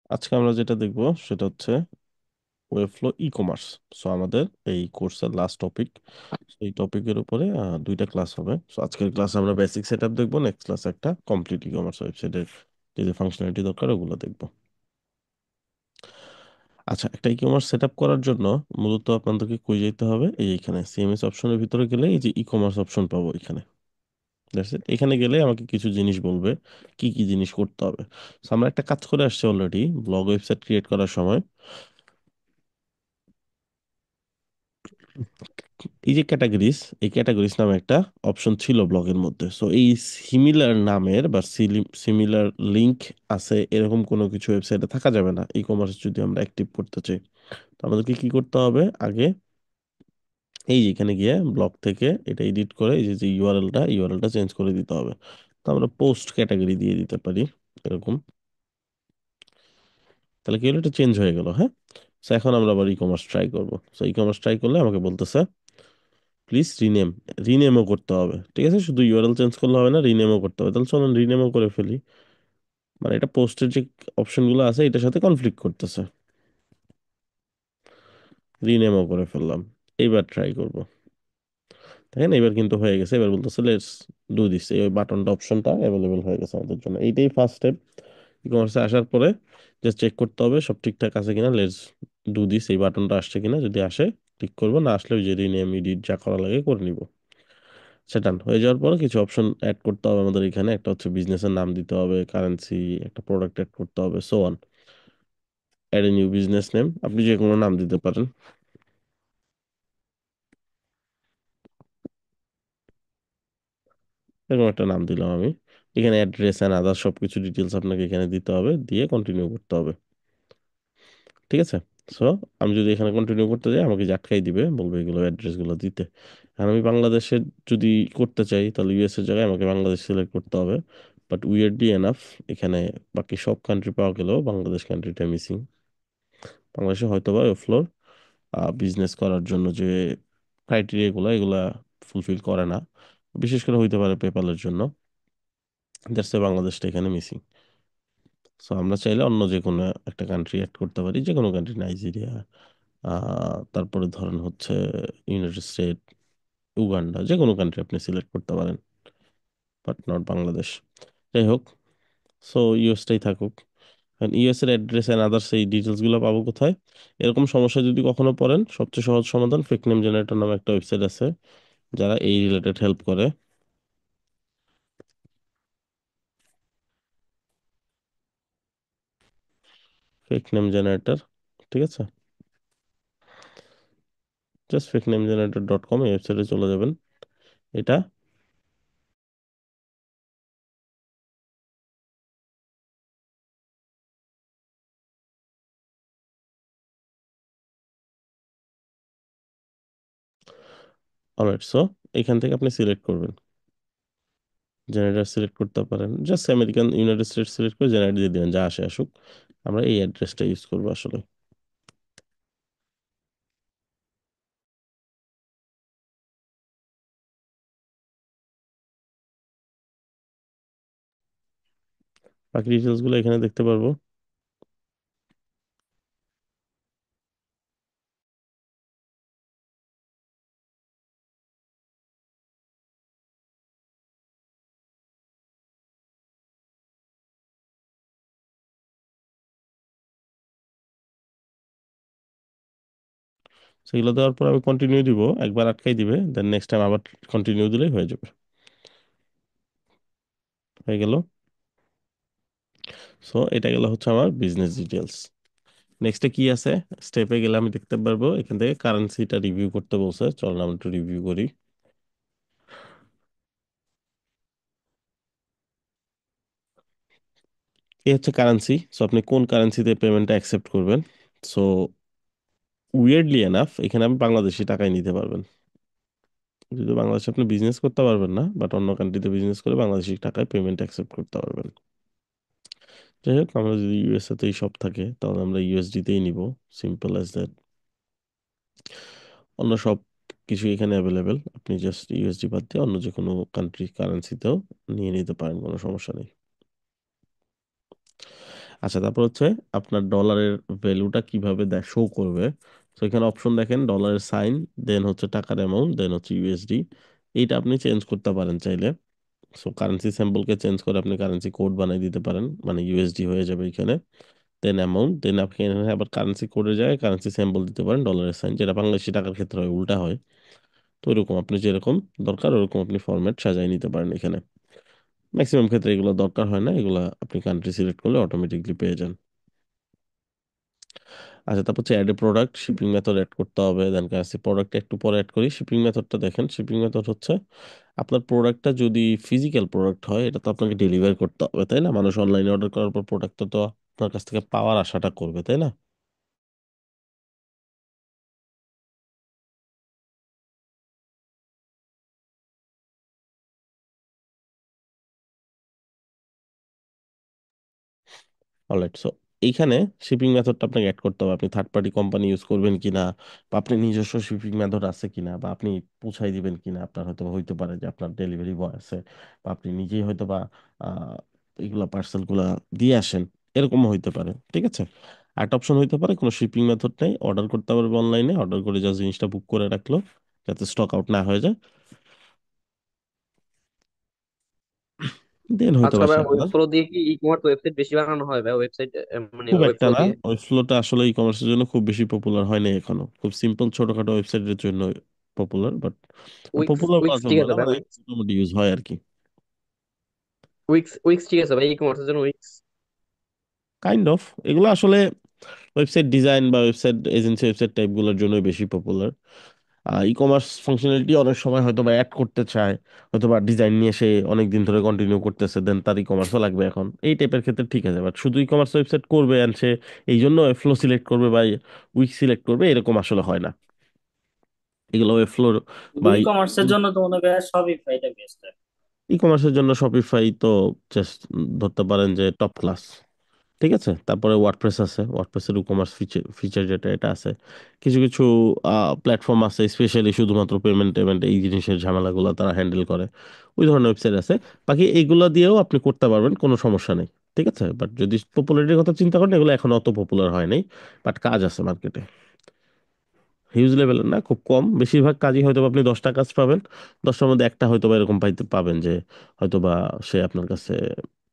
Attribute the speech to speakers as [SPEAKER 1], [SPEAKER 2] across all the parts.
[SPEAKER 1] আজকে আমরা যেটা দেখবো সেটা হচ্ছে ওয়েবফ্লো ই কমার্স। সো আমাদের এই কোর্সের লাস্ট টপিক। এই টপিকের উপরে দুইটা ক্লাস হবে। সো আজকের ক্লাসে আমরা বেসিক সেটআপ দেখবো, নেক্সট ক্লাসে একটা কমপ্লিট ই কমার্স ওয়েবসাইটের যে যে ফাংশনালিটি দরকার ওগুলো দেখবো। আচ্ছা, একটা ই কমার্স সেটআপ করার জন্য মূলত আপনাদেরকে কই যেতে হবে? এইখানে সিএমএস অপশনের ভিতরে গেলে এই যে ই কমার্স অপশন পাবো এখানে। That's it. এখানে গেলে আমাকে কিছু জিনিস বলবে, কি কি জিনিস করতে হবে। সো আমরা একটা কাজ করে আসছি অলরেডি ব্লগ ওয়েবসাইট ক্রিয়েট করার সময়। এই যে ক্যাটাগরিজ, এই ক্যাটাগরিজ নামে একটা অপশন ছিল ব্লগের মধ্যে। সো এই সিমিলার নামের বা সিমিলার লিংক আছে এরকম কোনো কিছু ওয়েবসাইটে থাকা যাবে না ই কমার্স যদি আমরা অ্যাক্টিভ করতে চাই। তো আমাদেরকে কি করতে হবে আগে? এই যে এখানে গিয়ে ব্লগ থেকে এটা এডিট করে এই যে যে ইউআরএলটা চেঞ্জ করে দিতে হবে। তো আমরা পোস্ট ক্যাটাগরি দিয়ে দিতে পারি এরকম। তাহলে কি হলো, এটা চেঞ্জ হয়ে গেল। হ্যাঁ। তো এখন আমরা আবার ই কমার্স ট্রাই করবো। তো ই কমার্স ট্রাই করলে আমাকে বলতেছে প্লিজ রিনেমও করতে হবে। ঠিক আছে, শুধু ইউআরএল চেঞ্জ করলে হবে না, রিনেমও করতে হবে। তাহলে চলুন রিনেমও করে ফেলি। মানে এটা পোস্টের যে অপশনগুলো আছে এটার সাথে কনফ্লিক্ট করতেছে। রিনেমও করে ফেললাম। এইবার ট্রাই করব। দেখেন এবার কিন্তু হয়ে গেছে। এবার বলতেছে লেটস ডু দিস। এই বাটনটা অপশনটা অ্যাভেলেবেল হয়ে গেছে আমাদের জন্য। এইটাই ফার্স্ট স্টেপ। ই কমার্সে আসার পরে জাস্ট চেক করতে হবে সব ঠিকঠাক আছে কিনা। লেটস ডু দিস, এই বাটনটা আসছে কিনা। যদি আসে ক্লিক করবো, না আসলে ওই যে রিনেম এডিট যা করা লাগে করে নিব। সেটা হয়ে যাওয়ার পরে কিছু অপশন অ্যাড করতে হবে আমাদের এখানে। একটা হচ্ছে বিজনেসের নাম দিতে হবে, কারেন্সি, একটা প্রোডাক্ট অ্যাড করতে হবে, so on. Add a new business name, আপনি যে কোনো নাম দিতে পারেন। এরকম একটা নাম দিলাম আমি। এখানে অ্যাড্রেস অ্যান্ড আদার সবকিছু ডিটেলস আপনাকে এখানে দিতে হবে, দিয়ে কন্টিনিউ করতে হবে। ঠিক আছে। সো আমি যদি এখানে কন্টিনিউ করতে যাই আমাকে যে আটকাই দিবে, বলবে এগুলো অ্যাড্রেসগুলো দিতে। আর আমি বাংলাদেশে যদি করতে চাই তাহলে ইউএস এর জায়গায় আমাকে বাংলাদেশ সিলেক্ট করতে হবে। বাট উইয়ার্ডলি এনাফ এখানে বাকি সব কান্ট্রি পাওয়া গেলেও বাংলাদেশ কান্ট্রিটা মিসিং। বাংলাদেশে হয়তো বা ফ্লোর বিজনেস করার জন্য যে ক্রাইটেরিয়া গুলো এগুলা ফুলফিল করে না। বিশেষ করে হইতে পারে পেপালের জন্য। দ্যাটস বাংলাদেশটা এখানে মিসিং। সো আমরা চাইলে অন্য যে কোনো একটা কান্ট্রি অ্যাড করতে পারি, যে কোনো কান্ট্রি, নাইজেরিয়া, তারপরে ধরেন হচ্ছে ইউনাইটেড স্টেট, উগান্ডা, যে কোনো কান্ট্রি আপনি সিলেক্ট করতে পারেন, বাট নট বাংলাদেশ। যাই হোক, সো ইউএসটাই থাকুক। ইউএস এর অ্যাড্রেস এন্ড আদার্স এই ডিটেলস গুলো পাবো কোথায়? এরকম সমস্যা যদি কখনো পড়েন, সবচেয়ে সহজ সমাধান ফেক নেম জেনারেটর নামে একটা ওয়েবসাইট আছে যারা এই রিলেটেড হেল্প করে। ফেক নেম জেনারেটর, ঠিক আছে। Just fake name generator dot com এই ওয়েবসাইটে চলে যাবেন। এটা অলরাইট। সো এখান থেকে আপনি সিলেক্ট করবেন, জেনারেটর সিলেক্ট করতে পারেন। Just American United states select করে জেনারেট দিয়ে দিবেন, যা আসে আসুক। আমরা এই অ্যাড্রেসটা ইউজ করবো আসলে। বাকি ডিটেলস গুলো এখানে দেখতে পারবো। সেগুলো দেওয়ার পর আমি কন্টিনিউ দিব, একবার আটকাই দিবে, দেন নেক্সট টাইম আবার কন্টিনিউ দিলেই হয়ে যাবে। হয়ে গেল। সো এটা গেল হচ্ছে আমার বিজনেস ডিটেলস। নেক্সটে কি আছে? স্টেপে গেলে আমি দেখতে পারবো এখান থেকে কারেন্সিটা রিভিউ করতে বলছে। চল না আমরা একটু রিভিউ করি। এই হচ্ছে কারেন্সি। সো আপনি কোন কারেন্সিতে পেমেন্টটা অ্যাকসেপ্ট করবেন। সো উইয়ার্ডলি এনাফ এখানে আপনি বাংলাদেশি টাকায় নিতে পারবেন। যদি বাংলাদেশে আপনি বিজনেস করতে পারবেন না, বাট অন্য কান্ট্রিতে বিজনেস করে বাংলাদেশি টাকায় পেমেন্ট অ্যাকসেপ্ট করতে পারবেন। যাই হোক, আমরা যদি ইউএসএ তেই সব থাকে তাহলে আমরা ইউএসডি তেই নিব। Simple as that. অন্য সব কিছু এখানে অ্যাভেলেবেল, আপনি জাস্ট ইউএসডি বাদ দিয়ে অন্য যে কোনো কান্ট্রি কারেন্সিতেও নিয়ে নিতে পারেন, কোনো সমস্যা নেই। আচ্ছা, তারপর হচ্ছে আপনার ডলারের ভ্যালুটা কিভাবে শো করবে। তো এখানে অপশন দেখেন, ডলারের সাইন, দেন হচ্ছে টাকার অ্যামাউন্ট, দেন হচ্ছে ইউএসডি। এইটা আপনি চেঞ্জ করতে পারেন চাইলে। সো কারেন্সি স্যাম্পলকে চেঞ্জ করে আপনি কারেন্সি কোড বানিয়ে দিতে পারেন, মানে ইউএসডি হয়ে যাবে এখানে। দেন অ্যামাউন্ট, দেন আপনি এখানে আবার কারেন্সি কোডের জায়গায় কারেন্সি স্যাম্পল দিতে পারেন, ডলারের সাইন, যেটা বাংলাদেশি টাকার ক্ষেত্রে হয়, উল্টা হয়। তো ওইরকম আপনি যেরকম দরকার ওরকম আপনি ফরম্যাট সাজায় নিতে পারেন এখানে। ম্যাক্সিমাম ক্ষেত্রে এগুলো দরকার হয় না, এগুলো আপনি কান্ট্রি সিলেক্ট করলে অটোমেটিকলি পেয়ে যান। আচ্ছা, তারপর হচ্ছে add a product, shipping method add করতে হবে। দেন কাছে প্রোডাক্ট একটু পরে অ্যাড করি, শিপিং মেথডটা দেখেন। শিপিং মেথড হচ্ছে আপনার প্রোডাক্টটা যদি ফিজিক্যাল প্রোডাক্ট হয়, এটা তো আপনাকে ডেলিভার করতে হবে, তাই না? মানুষ অনলাইনে অর্ডার করার পর প্রোডাক্টটা তো আপনার কাছ থেকে পাওয়ার আশাটা করবে, তাই না? অলরাইট, সো এইখানে শিপিং মেথডটা আপনাকে অ্যাড করতে হবে। আপনি থার্ড পার্টি কোম্পানি ইউজ করবেন কিনা, বা আপনি নিজস্ব শিপিং মেথড আছে কিনা, বা আপনি পৌঁছাই দিবেন কিনা। আপনার হয়তো হইতে পারে যে আপনার ডেলিভারি বয় আছে, বা আপনি নিজেই হয়তো বা আহ, এগুলা পার্সেলগুলা দিয়ে আসেন, এরকমও হইতে পারে। ঠিক আছে, একটা অপশন হইতে পারে কোনো শিপিং মেথড নেই, অর্ডার করতে পারবে অনলাইনে, অর্ডার করে জাস্ট জিনিসটা বুক করে রাখলো, যাতে স্টক আউট না হয়ে যায়। দেন হয়তো
[SPEAKER 2] আচ্ছা
[SPEAKER 1] বা সে
[SPEAKER 2] ভাই, ওয়েব
[SPEAKER 1] আপনার,
[SPEAKER 2] ফ্লো দিয়ে কি ই কমার্স ওয়েবসাইট বেশি বানানো হয় ভাই? ওয়েবসাইট মানে
[SPEAKER 1] খুব
[SPEAKER 2] ওয়েব
[SPEAKER 1] একটা
[SPEAKER 2] ফ্লো
[SPEAKER 1] না,
[SPEAKER 2] দিয়ে?
[SPEAKER 1] ওই ফ্লোটা আসলে ই কমার্সের জন্য খুব বেশি পপুলার হয় না এখনো। খুব সিম্পল ছোটখাটো ওয়েবসাইটের জন্য পপুলার, বাট
[SPEAKER 2] উইক্স
[SPEAKER 1] পপুলার বলা
[SPEAKER 2] উইক্স ঠিক
[SPEAKER 1] চলবে
[SPEAKER 2] আছে
[SPEAKER 1] না,
[SPEAKER 2] ভাই,
[SPEAKER 1] মানে
[SPEAKER 2] উইক্স।
[SPEAKER 1] মোটামুটি ইউজ হয় আর কি।
[SPEAKER 2] উইক্স উইক্স ঠিক আছে ভাই, ই কমার্সের জন্য উইক্স।
[SPEAKER 1] কাইন্ড অফ, এগুলো আসলে ওয়েবসাইট ডিজাইন বা ওয়েবসাইট এজেন্সি ওয়েবসাইট টাইপগুলোর জন্য বেশি পপুলার। ই কমার্স ফাংশনালিটি অনেক সময় হয়তো বা অ্যাড করতে চায়, হয়তো বা ডিজাইন নিয়ে সে অনেক দিন ধরে কন্টিনিউ করতেছে, দেন তার ই কমার্সও লাগবে এখন, এই টাইপের ক্ষেত্রে ঠিক আছে। বাট শুধু ই কমার্স ওয়েবসাইট করবে অ্যান্ড সে এই জন্য ফ্লো সিলেক্ট করবে বা উইক সিলেক্ট করবে, এরকম আসলে হয় না। এগুলো ফ্লো বা
[SPEAKER 2] ই কমার্সের জন্য তো মনে করেন শপিফাইটা বেস্ট।
[SPEAKER 1] ই কমার্সের জন্য শপিফাই তো জাস্ট ধরতে পারেন যে টপ ক্লাস। ঠিক আছে, তারপরে ওয়ার্ডপ্রেস আছে, ওয়ার্ডপ্রেসের ই কমার্স ফিচার ফিচার যেটা এটা আছে। কিছু কিছু প্ল্যাটফর্ম আছে স্পেশালি শুধুমাত্র পেমেন্ট টেমেন্ট এই জিনিসের ঝামেলাগুলো তারা হ্যান্ডেল করে, ওই ধরনের ওয়েবসাইট আছে। বাকি এইগুলো দিয়েও আপনি করতে পারবেন, কোনো সমস্যা নেই। ঠিক আছে, বাট যদি পপুলারিটির কথা চিন্তা করেন, এগুলো এখন অত পপুলার হয় নাই, বাট কাজ আছে মার্কেটে। হিউজ লেভেলের না, খুব কম। বেশিরভাগ কাজই হয়তো বা আপনি 10টা কাজ পাবেন, 10টার মধ্যে একটা হয়তো বা এরকম পাইতে পাবেন যে হয়তো বা সে আপনার কাছে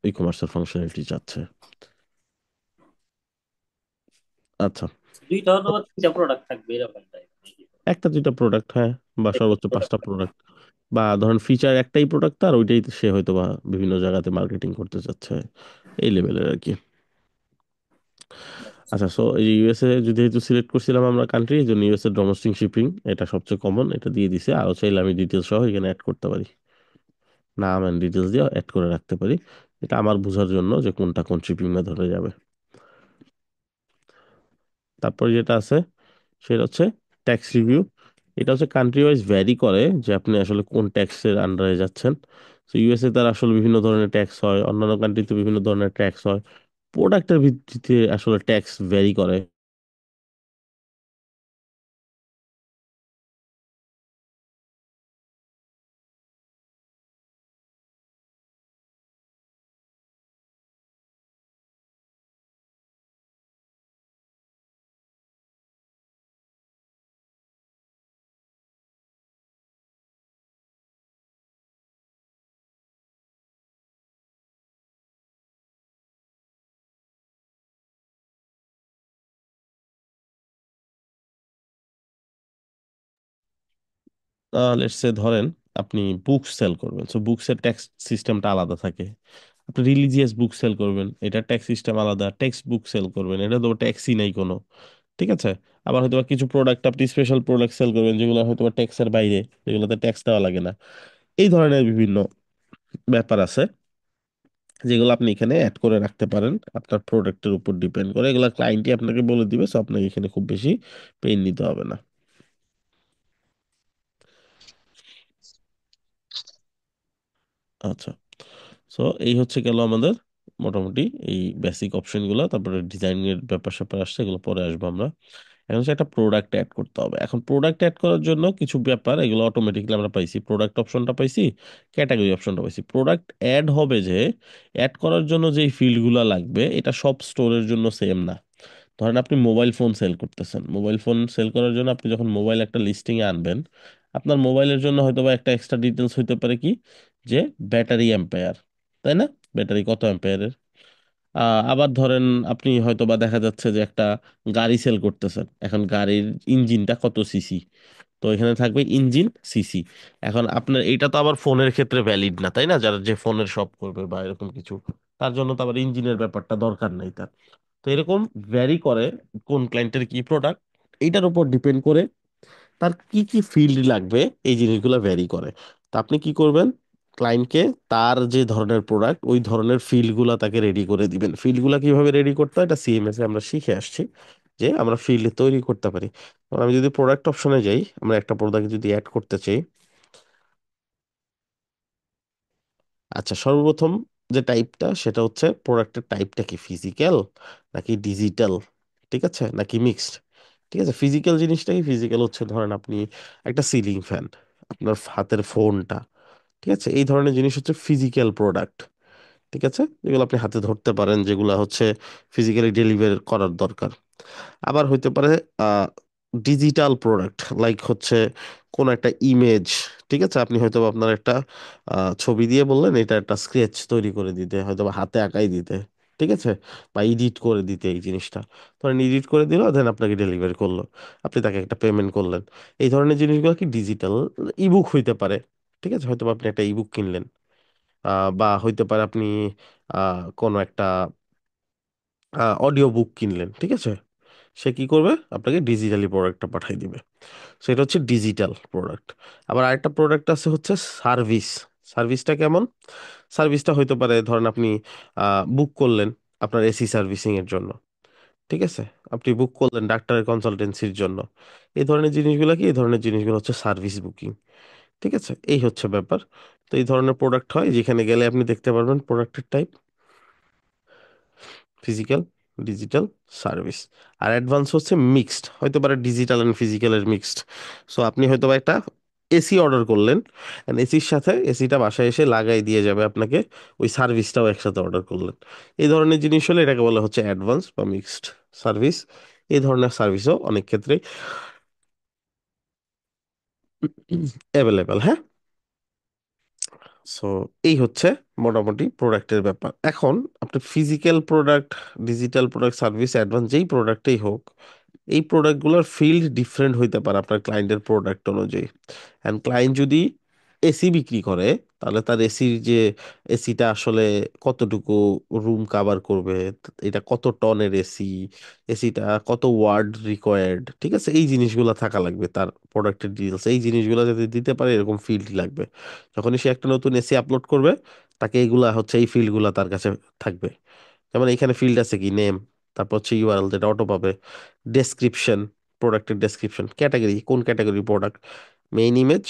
[SPEAKER 1] ই কমার্সের ফাংশনালিটি চাচ্ছে। আচ্ছা,
[SPEAKER 2] দুইটা অথবা তিনটা প্রোডাক্ট থাকবে এরকম টাইপ নাকি?
[SPEAKER 1] একটা দুইটা প্রোডাক্ট, হ্যাঁ, বা সর্বোচ্চ 5টা প্রোডাক্ট। বা ধরেন ফিচার একটাই প্রোডাক্ট, আর ওইটাই সে হয়তো বা বিভিন্ন জায়গাতে মার্কেটিং করতে চাচ্ছে, এই লেভেলের আর কি।
[SPEAKER 2] আচ্ছা।
[SPEAKER 1] আচ্ছা, সো এই ইউএসএ যেহেতু সিলেক্ট করছিলাম আমরা কান্ট্রি, এই জন্য ইউএসএ ডোমেস্টিক শিপিং এটা সবচেয়ে কমন, এটা দিয়ে দিছে। আরও চাইলে আমি ডিটেলস সহ এখানে অ্যাড করতে পারি, নাম অ্যান্ড ডিটেলস দিয়ে অ্যাড করে রাখতে পারি। এটা আমার বোঝার জন্য যে কোনটা কোন শিপিং মেথডে যাবে। তারপর যেটা আছে সেটা হচ্ছে ট্যাক্স রিভিউ। এটা হচ্ছে কান্ট্রি ওয়াইজ ভ্যারি করে যে আপনি আসলে কোন ট্যাক্সের আন্ডারে যাচ্ছেন। তো ইউএসএ তার আসলে বিভিন্ন ধরনের ট্যাক্স হয়, অন্যান্য কান্ট্রিতে বিভিন্ন ধরনের ট্যাক্স হয়। প্রোডাক্টের ভিত্তিতে আসলে ট্যাক্স ভ্যারি করে। লেটস সে ধরেন আপনি বুক সেল করবেন, সো বুকসের ট্যাক্স সিস্টেমটা আলাদা থাকে। আপনি রিলিজিয়াস বুক সেল করবেন, এটা ট্যাক্স সিস্টেম আলাদা। টেক্সট বুক সেল করবেন, এটা তো ট্যাক্সই নাই কোনো। ঠিক আছে, আবার হয়তো বা কিছু প্রোডাক্ট আপনি স্পেশাল প্রোডাক্ট সেল করবেন যেগুলো হয়তো বা ট্যাক্সের বাইরে, যেগুলোতে ট্যাক্স দেওয়া লাগে না। এই ধরনের বিভিন্ন ব্যাপার আছে যেগুলো আপনি এখানে অ্যাড করে রাখতে পারেন, আপনার প্রোডাক্টের উপর ডিপেন্ড করে। এগুলো ক্লায়েন্টই আপনাকে বলে দিবে, সো আপনাকে এখানে খুব বেশি পেইন নিতে হবে না। আচ্ছা, সো এই হচ্ছে গেল আমাদের মোটামুটি এই বেসিক অপশনগুলো। তারপরে ডিজাইনের ব্যাপার স্যাপার আসছে, এগুলো পরে আসবো আমরা। এখন হচ্ছে একটা প্রোডাক্ট অ্যাড করতে হবে। এখন প্রোডাক্ট অ্যাড করার জন্য কিছু ব্যাপার এগুলো অটোমেটিকলি আমরা পাইছি, প্রোডাক্ট অপশনটা পাইছি, ক্যাটাগরি অপশনটা পাইছি। প্রোডাক্ট অ্যাড হবে যে অ্যাড করার জন্য যেই ফিল্ডগুলো লাগবে এটা সব স্টোরের জন্য সেম না। ধরেন আপনি মোবাইল ফোন সেল করতেছেন, মোবাইল ফোন সেল করার জন্য আপনি যখন মোবাইল একটা লিস্টিং এ আনবেন, আপনার মোবাইলের জন্য হয়তো বা একটা এক্সট্রা ডিটেলস হইতে পারে কি, যে ব্যাটারি অ্যাম্পেয়ার, তাই না? ব্যাটারি কত অ্যাম্পেয়ারের। আবার ধরেন আপনি হয়তো বা দেখা যাচ্ছে যে একটা গাড়ি সেল করতেছেন, এখন গাড়ির ইঞ্জিনটা কত সিসি, তো এখানে থাকবে ইঞ্জিন সিসি। এখন আপনার এটা তো আবার ফোনের ক্ষেত্রে ভ্যালিড না, তাই না? যারা যে ফোনের শপ করবে বা এরকম কিছু, তার জন্য তো আবার ইঞ্জিনের ব্যাপারটা দরকার নাই তার। তো এরকম ভ্যারি করে কোন ক্লায়েন্টের কি প্রোডাক্ট, এইটার উপর ডিপেন্ড করে তার কি কি ফিল্ড লাগবে, এই জিনিসগুলো ভ্যারি করে। তো আপনি কি করবেন, ক্লায়েন্টকে তার যে ধরনের প্রোডাক্ট ওই ধরনের ফিল্ডগুলো তাকে রেডি করে দিবেন। ফিল্ডগুলো কিভাবে রেডি করতে হয় এটা সিএমএস এ আমরা শিখে আসছি, যে আমরা ফিল্ড তৈরি করতে পারি। যেমন আমি যদি প্রোডাক্ট অপশনে যাই, আমরা একটা প্রোডাক্ট যদি অ্যাড করতে চাই, আচ্ছা সর্বপ্রথম যে টাইপটা সেটা হচ্ছে প্রোডাক্টের টাইপটা কি, ফিজিক্যাল নাকি ডিজিটাল, ঠিক আছে, নাকি মিক্সড। ঠিক আছে, ফিজিক্যাল জিনিসটা কি, ফিজিক্যাল হচ্ছে ধরেন আপনি একটা সিলিং ফ্যান, আপনার হাতের ফোনটা, ঠিক আছে, এই ধরনের জিনিস হচ্ছে ফিজিক্যাল প্রোডাক্ট। ঠিক আছে, যেগুলো আপনি হাতে ধরতে পারেন, যেগুলো হচ্ছে ফিজিক্যালি ডেলিভারি করার দরকার। আবার হইতে পারে ডিজিটাল প্রোডাক্ট, লাইক হচ্ছে কোন একটা ইমেজ, ঠিক আছে, আপনি হয়তো বা আপনার একটা ছবি দিয়ে বললেন এটা একটা স্কেচ তৈরি করে দিতে, হয়তো বা হাতে আঁকাই দিতে, ঠিক আছে, বা এডিট করে দিতে এই জিনিসটা, ধরেন এডিট করে দিল, দেন আপনাকে ডেলিভারি করলো, আপনি তাকে একটা পেমেন্ট করলেন। এই ধরনের জিনিসগুলো কি ডিজিটাল। ইবুক হইতে পারে, ঠিক আছে, হয়তো বা আপনি একটা ইবুক কিনলেন, বা হইতে পারে আপনি কোনো একটা অডিও বুক কিনলেন, ঠিক আছে, সে কি করবে, আপনাকে ডিজিটালি প্রোডাক্টটা পাঠিয়ে দিবে। সেটা হচ্ছে ডিজিটাল প্রোডাক্ট। আবার আরেকটা প্রোডাক্ট আছে হচ্ছে সার্ভিস। সার্ভিসটা কেমন, সার্ভিসটা হইতে পারে ধরেন আপনি বুক করলেন আপনার এসি সার্ভিসিং এর জন্য, ঠিক আছে, আপনি বুক করলেন ডাক্তারের কনসালটেন্সির জন্য। এই ধরনের জিনিসগুলো কি, এই ধরনের জিনিসগুলো হচ্ছে সার্ভিস বুকিং। ঠিক আছে, এই হচ্ছে ব্যাপার। তো এই ধরনের প্রোডাক্ট হয়, যেখানে গেলে আপনি দেখতে পারবেন প্রোডাক্টের টাইপ ফিজিক্যাল, ডিজিটাল, সার্ভিস। আর অ্যাডভান্স হচ্ছে মিক্সড, হয়তো পারে ডিজিটাল অ্যান্ড ফিজিক্যালের মিক্সড। সো আপনি হয়তো বা একটা এসি অর্ডার করলেন, এন্ড এসির সাথে এসিটা বাসায় এসে লাগাই দিয়ে যাবে আপনাকে, ওই সার্ভিসটাও একসাথে অর্ডার করলেন। এই ধরনের জিনিস হলে এটাকে বলা হচ্ছে অ্যাডভান্স বা মিক্সড সার্ভিস। এই ধরনের সার্ভিসও অনেক ক্ষেত্রেই অ্যাভেলেবেল, হ্যাঁ। সো এই হচ্ছে মোটামুটি প্রোডাক্টের ব্যাপার। এখন আপনি physical product, digital product, service, advance যেই প্রোডাক্টেই হোক, এই প্রোডাক্টগুলোর ফিল্ড ডিফারেন্ট হইতে পারে আপনার ক্লায়েন্টের প্রোডাক্ট অনুযায়ী। অ্যান্ড ক্লায়েন্ট যদি এসি বিক্রি করে, তাহলে তার এসির যে এসিটা আসলে কতটুকু রুম কাভার করবে, এটা কত টনের এসি, এসিটা কত ওয়ার্ড রিকোয়ার্ড, ঠিক আছে, এই জিনিসগুলো থাকা লাগবে তার প্রোডাক্টের ডিটেলস। এই জিনিসগুলো যদি দিতে পারে এরকম ফিল্ড লাগবে। যখনই সে একটা নতুন এসি আপলোড করবে, তাকে এইগুলা হচ্ছে এই ফিল্ডগুলা তার কাছে থাকবে। যেমন এখানে ফিল্ড আছে কি, নেম, তারপর হচ্ছে ইউআরএল যেটা অটো পাবে, ডেসক্রিপশন, প্রোডাক্টের ডেসক্রিপশন, ক্যাটাগরি কোন ক্যাটাগরি প্রোডাক্ট, মেইন ইমেজ,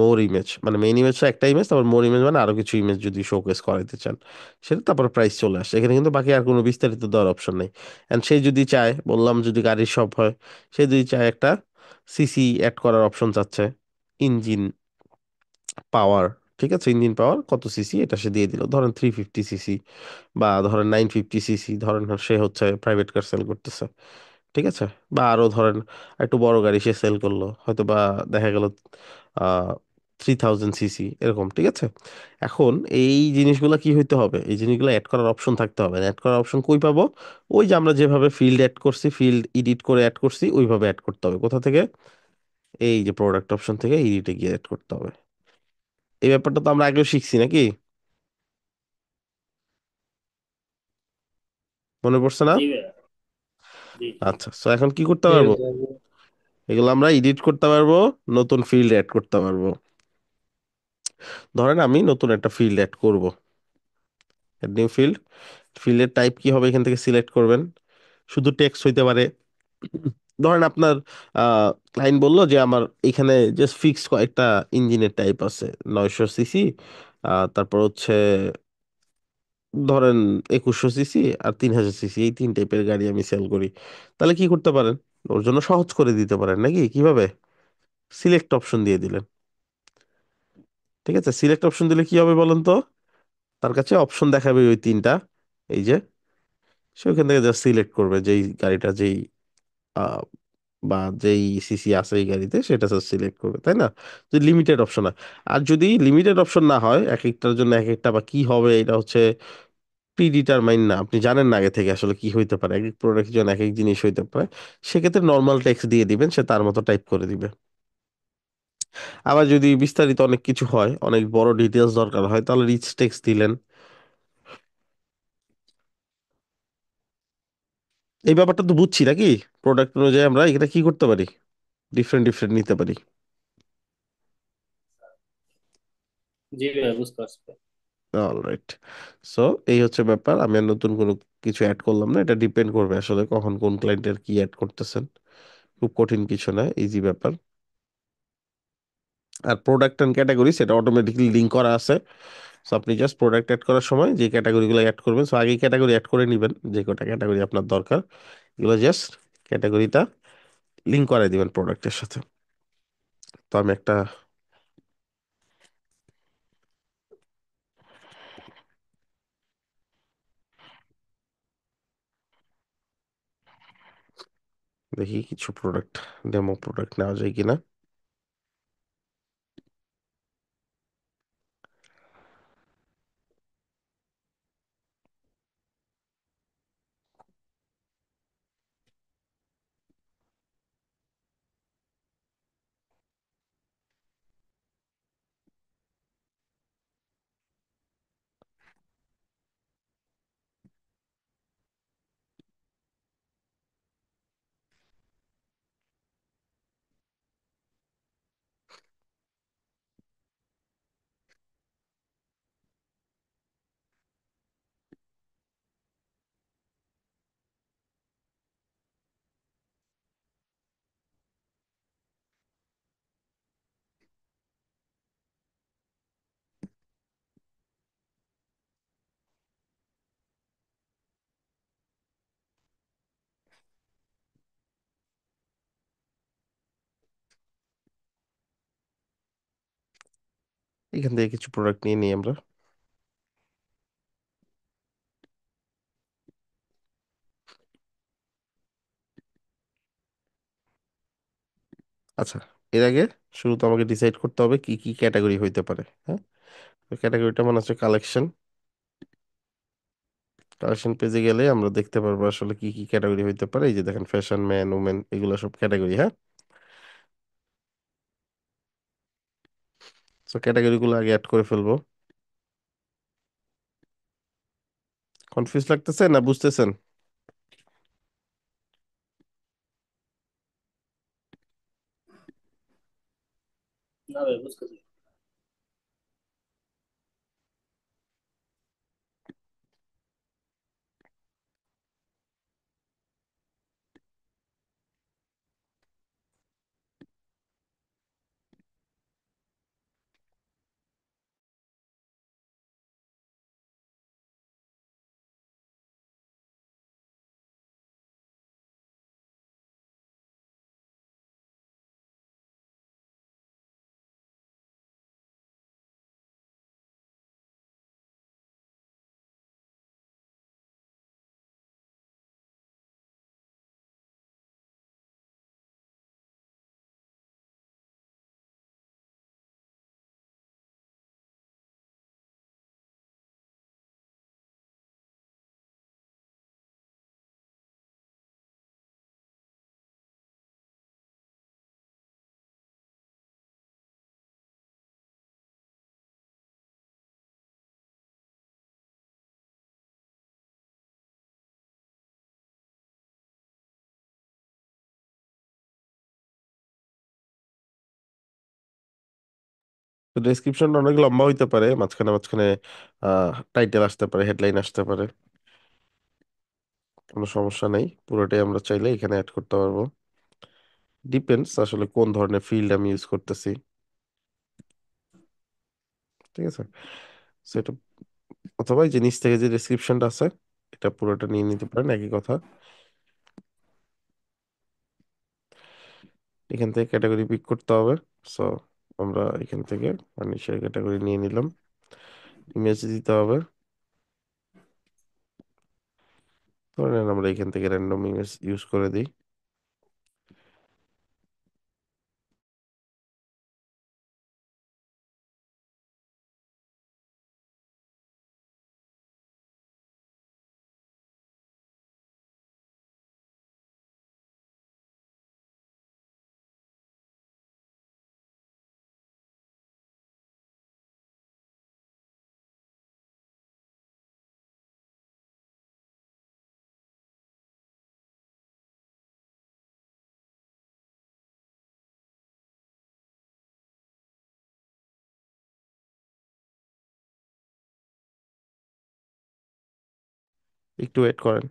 [SPEAKER 1] মোর ইমেজ, মানে মেইন ইমেজ একটা ইমেজ, তারপর মোর ইমেজ মানে আরো কিছু ইমেজ যদি শোকেস করাইতে চান সেটা, তারপর প্রাইস চলে আসে এখানে, কিন্তু বাকি আর কোনো বিস্তারিত দেওয়ার অপশন নেই। এন্ড সে যদি চায়, বললাম যদি গাড়ির শপ হয়, সে যদি চায় একটা সিসি অ্যাড করার অপশন চাচ্ছে, ইঞ্জিন পাওয়ার, ঠিক আছে, ইঞ্জিন পাওয়ার কত সিসি এটা সে দিয়ে দিল, ধরেন 350 সিসি, বা ধরেন 950 সিসি, ধরেন সে হচ্ছে প্রাইভেট কার সেল করতেছে, ঠিক আছে, বা আরো ধরেন একটু বড় গাড়ি সে সেল করলো, হয়তো বা দেখা গেল 3000 সিসি এরকম, ঠিক আছে। এখন এই জিনিসগুলো কি হইতে হবে, এই জিনিসগুলো অ্যাড করার অপশন থাকতে হবে। অ্যাড করার অপশন কই পাবো, ওই যে আমরা যেভাবে ফিল্ড অ্যাড করছি, ফিল্ড এডিট করে অ্যাড করছি, ওইভাবে অ্যাড করতে হবে। কোথা থেকে, এই যে প্রোডাক্ট অপশন থেকে এডিটে গিয়ে অ্যাড করতে হবে। এই ব্যাপারটা তো আমরা আগেও শিখছি নাকি, মনে পড়ছে না?
[SPEAKER 2] জি ভাইয়া, জি জি।
[SPEAKER 1] আচ্ছা, তো এখন কি করতে
[SPEAKER 2] ঠিক
[SPEAKER 1] পারবো,
[SPEAKER 2] আছে।
[SPEAKER 1] এগুলো আমরা এডিট করতে পারবো, নতুন ফিল্ড অ্যাড করতে পারবো। ধরেন আমি নতুন একটা ফিল্ড অ্যাড করব, নিউ ফিল্ড, ফিল্ডের টাইপ কি হবে এখান থেকে সিলেক্ট করবেন। শুধু টেক্সট হইতে পারে। ধরেন আপনার ক্লায়েন্ট বললো যে আমার এখানে জাস্ট ফিক্সড কয়েকটা ইঞ্জিনের টাইপ আছে, 900 সিসি, তারপর হচ্ছে ধরেন 2100 সিসি আর 3000 সিসি, এই তিন টাইপের গাড়ি আমি সেল করি। তাহলে কি করতে পারেন, ওর জন্য সহজ করে দিতে পারেন নাকি, কিভাবে? সিলেক্ট অপশন দিয়ে দিলেন। ঠিক আছে, সিলেক্ট অপশন দিলে কি হবে বলেন তো? তার কাছে অপশন দেখাবে ওই তিনটা, এই যে, সে ওখান থেকে জাস্ট সিলেক্ট করবে যেই গাড়িটা, যেই আহ, বা যেই সিসি আছে এই গাড়িতে, সেটা জাস্ট সিলেক্ট করবে, তাই না? যদি লিমিটেড অপশন হয়। আর যদি লিমিটেড অপশন না হয়, এক একটার জন্য এক একটা, বা কি হবে এটা হচ্ছে প্রিডিটারমাইন না, আপনি জানেন না আগে থেকে আসলে কি হইতে পারে, এক এক প্রোডাক্ট জন্য এক এক জিনিস হইতে পারে, সেক্ষেত্রে নর্মাল টেক্সট দিয়ে দিবেন, সে তার মতো টাইপ করে দিবে। আবার যদি বিস্তারিত অনেক কিছু হয়, অনেক বড় ডিটেলস দরকার হয়, তাহলে রিচ টেক্সট দিলেন। এই ব্যাপারটা তো বুঝছি নাকি? প্রোডাক্ট অনুযায়ী আমরা এখানে কি করতে পারি, ডিফারেন্ট ডিফারেন্ট নিতে পারি।
[SPEAKER 2] জি ভাই, বুঝতে পারছি ভাই।
[SPEAKER 1] অলরাইট। সো এই হচ্ছে ব্যাপার, আমি আর নতুন কোনো কিছু অ্যাড করলাম না, এটা ডিপেন্ড করবে আসলে কখন কোন ক্লায়েন্টের কি অ্যাড করতেছেন। খুব কঠিন কিছু না, ইজি ব্যাপার। আর প্রোডাক্ট এন্ড ক্যাটাগরি সেটা অটোমেটিক্যালি লিঙ্ক করা আছে। সো আপনি জাস্ট প্রোডাক্ট অ্যাড করার সময় যে ক্যাটাগরিগুলো অ্যাড করবেন, সো আগেই ক্যাটাগরি অ্যাড করে নেবেন, যে কটা ক্যাটাগরি আপনার দরকার, এগুলো জাস্ট ক্যাটাগরিটা লিঙ্ক করে দিবেন প্রোডাক্টের সাথে। তো আমি একটা দেখি কিছু প্রোডাক্ট, ডেমো প্রোডাক্ট নেওয়া যায় কিনা। এখান থেকে কিছু প্রোডাক্ট নিয়ে নিই আমরা। আচ্ছা, এর আগে শুরু তো আমাকে ডিসাইড করতে হবে কি কি ক্যাটাগরি হইতে পারে, হ্যাঁ? ক্যাটাগরিটা মানে হচ্ছে কালেকশন। কালেকশন পেজে গেলে আমরা দেখতে পারবো আসলে কি কি ক্যাটাগরি হইতে পারে, এই যে দেখেন ফ্যাশন, ম্যান, উমেন, এগুলো সব ক্যাটাগরি, হ্যাঁ? তো ক্যাটাগরি গুলো আগে অ্যাড করে ফেলবো। কনফিউজ লাগতেছে না, বুঝতেছেন?
[SPEAKER 2] না ভাই, বুঝতেছি।
[SPEAKER 1] তো ডেসক্রিপশনটা অনেক লম্বা হইতে পারে, মাঝখানে মাঝখানে টাইটেল আসতে পারে, হেডলাইন আসতে পারে, কোনো সমস্যা নেই, পুরোটাই আমরা চাইলে এখানে অ্যাড করতে পারবো। ডিপেন্ডস আসলে কোন ধরনের ফিল্ড আমি ইউজ করতেছি। ঠিক আছে, সেটা, অথবা এই যে নিচ থেকে যে ডেসক্রিপশনটা আছে, এটা পুরোটা নিয়ে নিতে পারেন, একই কথা। এখান থেকে ক্যাটাগরি পিক করতে হবে। সো আমরা এখান থেকে ফার্নিচার ক্যাটাগরি নিয়ে নিলাম। ইমেজ দিতে হবে। ধরেন আমরা এখান থেকে র্যান্ডম ইমেজ ইউজ করে দিই। একটু ওয়েট করেন।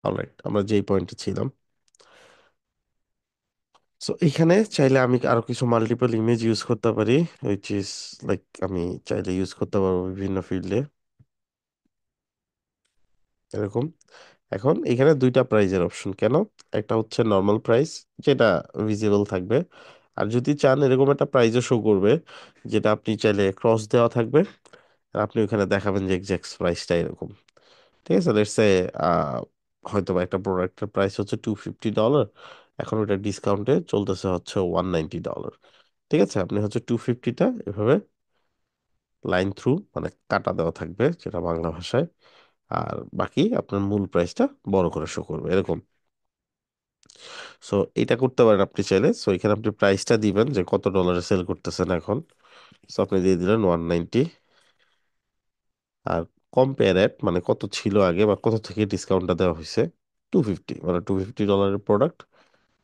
[SPEAKER 1] অলরাইট, আমরা যেই পয়েন্টে ছিলাম। সো এখানে চাইলে আমি আরো কিছু মাল্টিপল ইমেজ ইউজ করতে পারি, উইচ ইজ লাইক আমি চাইলে ইউজ করতে পারবো বিভিন্ন ফিল্ডে এরকম। এখন এখানে দুইটা প্রাইজের অপশন কেন? একটা হচ্ছে নর্মাল প্রাইস, যেটা ভিজিবল থাকবে। আর যদি চান এরকম একটা প্রাইজও শো করবে, যেটা আপনি চাইলে ক্রস দেওয়া থাকবে, আর আপনি ওখানে দেখাবেন যে এক্সাক্ট প্রাইসটা এরকম। ঠিক আছে, লেটস সে হয়তো বা একটা প্রোডাক্টের প্রাইস হচ্ছে $250, এখন ওটা ডিসকাউন্টে চলতেছে হচ্ছে $190। ঠিক আছে, আপনি হচ্ছে 250টা এভাবে লাইন থ্রু মানে কাটা দেওয়া থাকবে যেটা বাংলা ভাষায়, আর বাকি আপনার মূল প্রাইসটা বড় করে শো করবে এরকম। সো এটা করতে পারেন আপনি চাইলে। সো এখানে আপনি প্রাইসটা দিবেন যে কত ডলারে সেল করতেছেন এখন। সো আপনি দিয়ে দিলেন 190। আর কম্পেয়ার এট মানে কত ছিল আগে বা কত থেকে ডিসকাউন্টটা দেওয়া হয়েছে, 250, মানে $250 প্রোডাক্ট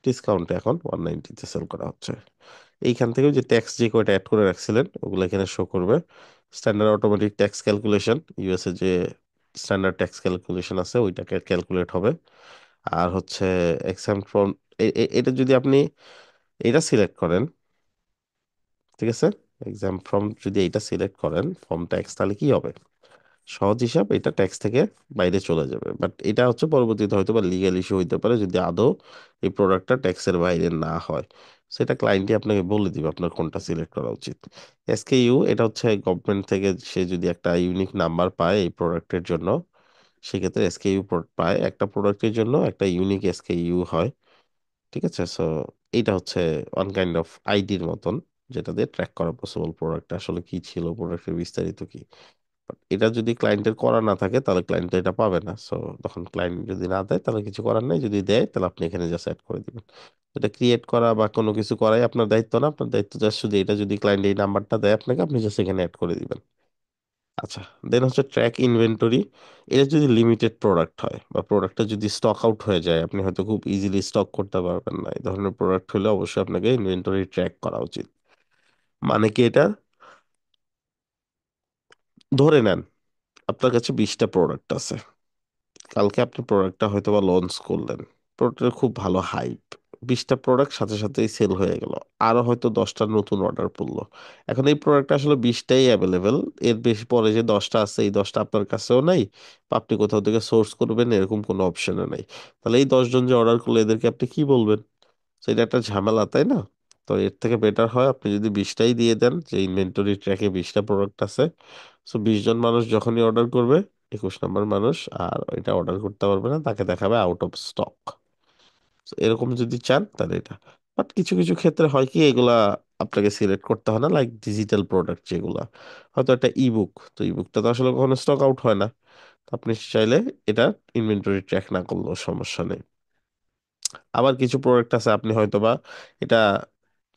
[SPEAKER 1] ডিসকাউন্টে এখন 190-তে সেল করা হচ্ছে। এইখান থেকে যে ট্যাক্স যে কয়টা অ্যাড করে রাখছিলেন ওগুলো এখানে শো করবে। Standard automatic tax calculation, USA যে স্ট্যান্ডার্ড ট্যাক্স ক্যালকুলেশন আছে ওইটাকে ক্যালকুলেট হবে। আর হচ্ছে এক্সাম ফ্রম, এটা যদি আপনি এটা সিলেক্ট করেন, ঠিক আছে, এক্সাম ফ্রম যদি এটা সিলেক্ট করেন ফর্ম ট্যাক্স, তাহলে কি হবে, সহজ হিসাব এটা ট্যাক্স থেকে বাইরে চলে যাবে। বাট এটা হচ্ছে পরবর্তীতে হয়তো বা লিগ্যাল ইস্যু হইতে পারে যদি আদৌ এই প্রোডাক্টটা ট্যাক্সের বাইরে না হয়। সেটা ক্লায়েন্টই আপনাকে বলে দিবে আপনার কোনটা সিলেক্ট করা উচিত। এসকেইউ এটা হচ্ছে গভর্নমেন্ট থেকে সে যদি একটা ইউনিক নাম্বার পায় এই প্রোডাক্টের জন্য, সেক্ষেত্রে এসকেইউ পায়, একটা প্রোডাক্টের জন্য একটা ইউনিক এসকেইউ হয়। ঠিক আছে, সো এইটা হচ্ছে ওয়ান কাইন্ড অফ আইডির মতন, যেটা দিয়ে ট্র্যাক করা পসিবল প্রোডাক্ট আসলে কি ছিল, প্রোডাক্টের বিস্তারিত কি। এটা যদি ক্লায়েন্টের করা না থাকে তাহলে ক্লায়েন্ট তো এটা পাবে না। সো তখন ক্লায়েন্ট যদি না দেয় তাহলে কিছু করার নাই, যদি দেয় তাহলে আপনি এখানে জাস্ট অ্যাড করে দিবেন। এটা ক্রিয়েট করা বা কোনো কিছু করাই আপনার দায়িত্ব না, আপনার দায়িত্ব জাস্ট শুধু এটা যদি ক্লায়েন্ট এই নাম্বারটা দেয় আপনাকে, আপনি জাস্ট এখানে অ্যাড করে দিবেন। আচ্ছা, দেন হচ্ছে ট্র্যাক ইনভেন্টরি। এটা যদি লিমিটেড প্রোডাক্ট হয় বা প্রোডাক্টটা যদি স্টক আউট হয়ে যায়, আপনি হয়তো খুব ইজিলি স্টক করতে পারবেন না, এই ধরনের প্রোডাক্ট হলে অবশ্যই আপনাকে ইনভেন্টরি ট্র্যাক করা উচিত। মানে কি এটা, ধরে নেন আপনার কাছে 20টা প্রোডাক্ট আছে, কালকে আপনি প্রোডাক্টটা হয়তো বা লঞ্চ করলেন, প্রোডাক্টের খুব ভালো হাইপ, 20টা প্রোডাক্ট সাথে সাথেই সেল হয়ে গেল, আরো হয়তো 10টা নতুন অর্ডার পড়লো। এখন এই প্রোডাক্টটা আসলে 20টাই অ্যাভেলেবেল, এর বেশি পরে যে 10টা আছে এই 10টা আপনার কাছেও নাই, বা আপনি কোথাও থেকে সোর্স করবেন এরকম কোনো অপশনও নাই। তাহলে এই 10জন যে অর্ডার করলো এদেরকে আপনি কি বলবেন? সেটা একটা ঝামেলা, তাই না? তো এর থেকে বেটার হয় আপনি যদি 20টাই দিয়ে দেন, যে ইনভেন্টরি ট্র্যাকে 20টা প্রোডাক্ট আছে, সো 20জন মানুষ যখনই অর্ডার করবে, 21 নম্বর মানুষ আর এটা অর্ডার করতে পারবে না, তাকে দেখাবে আউট অফ স্টক। এরকম যদি চান তাহলে এটা। বাট কিছু কিছু ক্ষেত্রে হয় কি, এগুলা আপনাকে সিলেক্ট করতে হয় না, লাইক ডিজিটাল প্রোডাক্ট যেগুলা, হয়তো একটা ইবুক, তো ইবুকটা তো আসলে কখনো স্টক আউট হয় না, তো আপনি চাইলে এটা ইনভেন্টরি ট্র্যাক না করলেও সমস্যা নেই। আবার কিছু প্রোডাক্ট আছে আপনি হয়তো বা এটা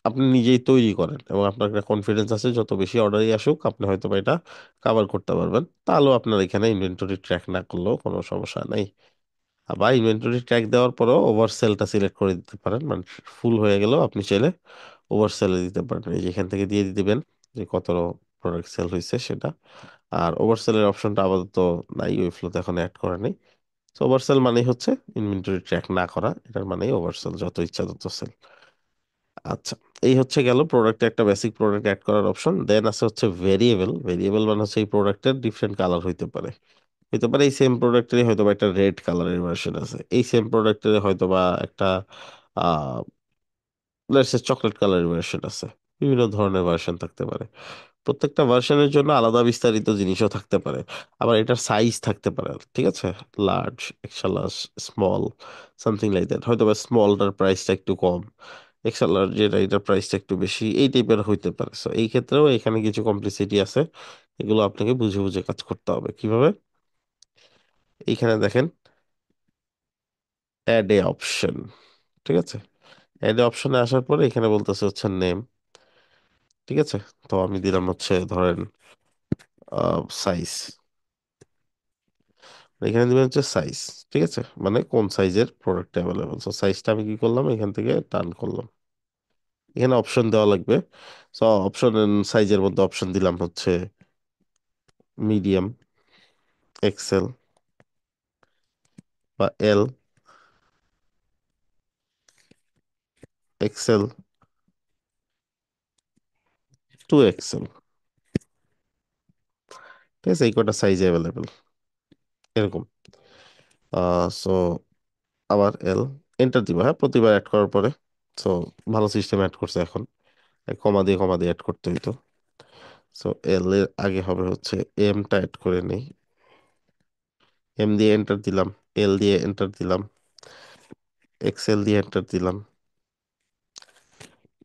[SPEAKER 1] আপনি নিজেই তৈরি করেন এবং আপনার একটা কনফিডেন্স আছে যত বেশি অর্ডারই আসুক আপনি হয়তো বা এটা কাভার করতে পারবেন, তাহলেও আপনার এখানে ইনভেন্টরি ট্র্যাক না করলেও কোনো সমস্যা নেই। আবার ইনভেন্টরি ট্র্যাক দেওয়ার পরেও ওভারসেলটা সিলেক্ট করে দিতে পারেন, মানে ফুল হয়ে গেলেও আপনি চাইলে ওভারসেলে দিতে পারেন, এই যে এখান থেকে দিয়ে দিবেন যে কত প্রোডাক্ট সেল হয়েছে সেটা। আর ওভারসেলের অপশনটা আপাতত নাই, ওই ফ্লোতে এখন অ্যাড করা নেই। তো ওভারসেল মানেই হচ্ছে ইনভেন্টরি ট্র্যাক না করা, এটার মানেই ওভারসেল, যত ইচ্ছা তত সেল। আচ্ছা, এই হচ্ছে গেল প্রোডাক্টে একটা বেসিক প্রোডাক্ট অ্যাড করার অপশন। দেন আছে হচ্ছে ভেরিয়েবল। ভেরিয়েবল মানে হচ্ছে এই প্রোডাক্টের ডিফারেন্ট কালার হইতে পারে। হইতে পারে এই সেম প্রোডাক্টেরই হয়তো বা একটা রেড কালারের ভার্সন আছে, এই সেম প্রোডাক্টের হয়তো বা একটা আহ চকলেট কালারের ভার্সন আছে, বিভিন্ন ধরনের ভার্সন থাকতে পারে। প্রত্যেকটা ভার্সনের জন্য আলাদা বিস্তারিত জিনিসও থাকতে পারে। আবার এটার সাইজ থাকতে পারে, ঠিক আছে, large, extra large, small, something like that. হয়তো বা স্মলটার প্রাইসটা একটু কম, এক্সট্রা লার্জ যেটা এটার প্রাইসটা একটু বেশি, এই টাইপের হইতে পারে। সো এই ক্ষেত্রেও এখানে কিছু কমপ্লিসিটি আছে, এগুলো আপনাকে বুঝে বুঝে কাজ করতে হবে। কিভাবে? এইখানে দেখেন অ্যাড এ অপশন, ঠিক আছে, অ্যাড এ অপশনে আসার পরে এখানে বলতেছে হচ্ছে নেম, ঠিক আছে। তো আমি দিলাম হচ্ছে ধরেন সাইজ, এখানে দিবেন হচ্ছে সাইজ, ঠিক আছে, মানে কোন সাইজের প্রোডাক্ট অ্যাভেলেবল। সো সাইজটা আমি কি করলাম, এখান থেকে টান করলাম, এখানে অপশন দেওয়া লাগবে। সো অপশন সাইজের মধ্যে অপশন দিলাম হচ্ছে মিডিয়াম, এক্সেল বা এল, এক্সেল টু এক্সেল, ঠিক আছে, এই কটা সাইজ অ্যাভেলেবল এরকম। সো আবার এল, এন্টার দিব, হ্যাঁ, প্রতিবার অ্যাড করার পরে। সো ভালো সিস্টেম অ্যাড করছে এখন, কমা দিয়ে অ্যাড করতে হইতো। সো এল এর আগে হবে হচ্ছে এমটা অ্যাড করে নেই, এম দিয়ে এন্টার দিলাম, এল দিয়ে এন্টার দিলাম, এক্সেল দিয়ে এন্টার দিলাম,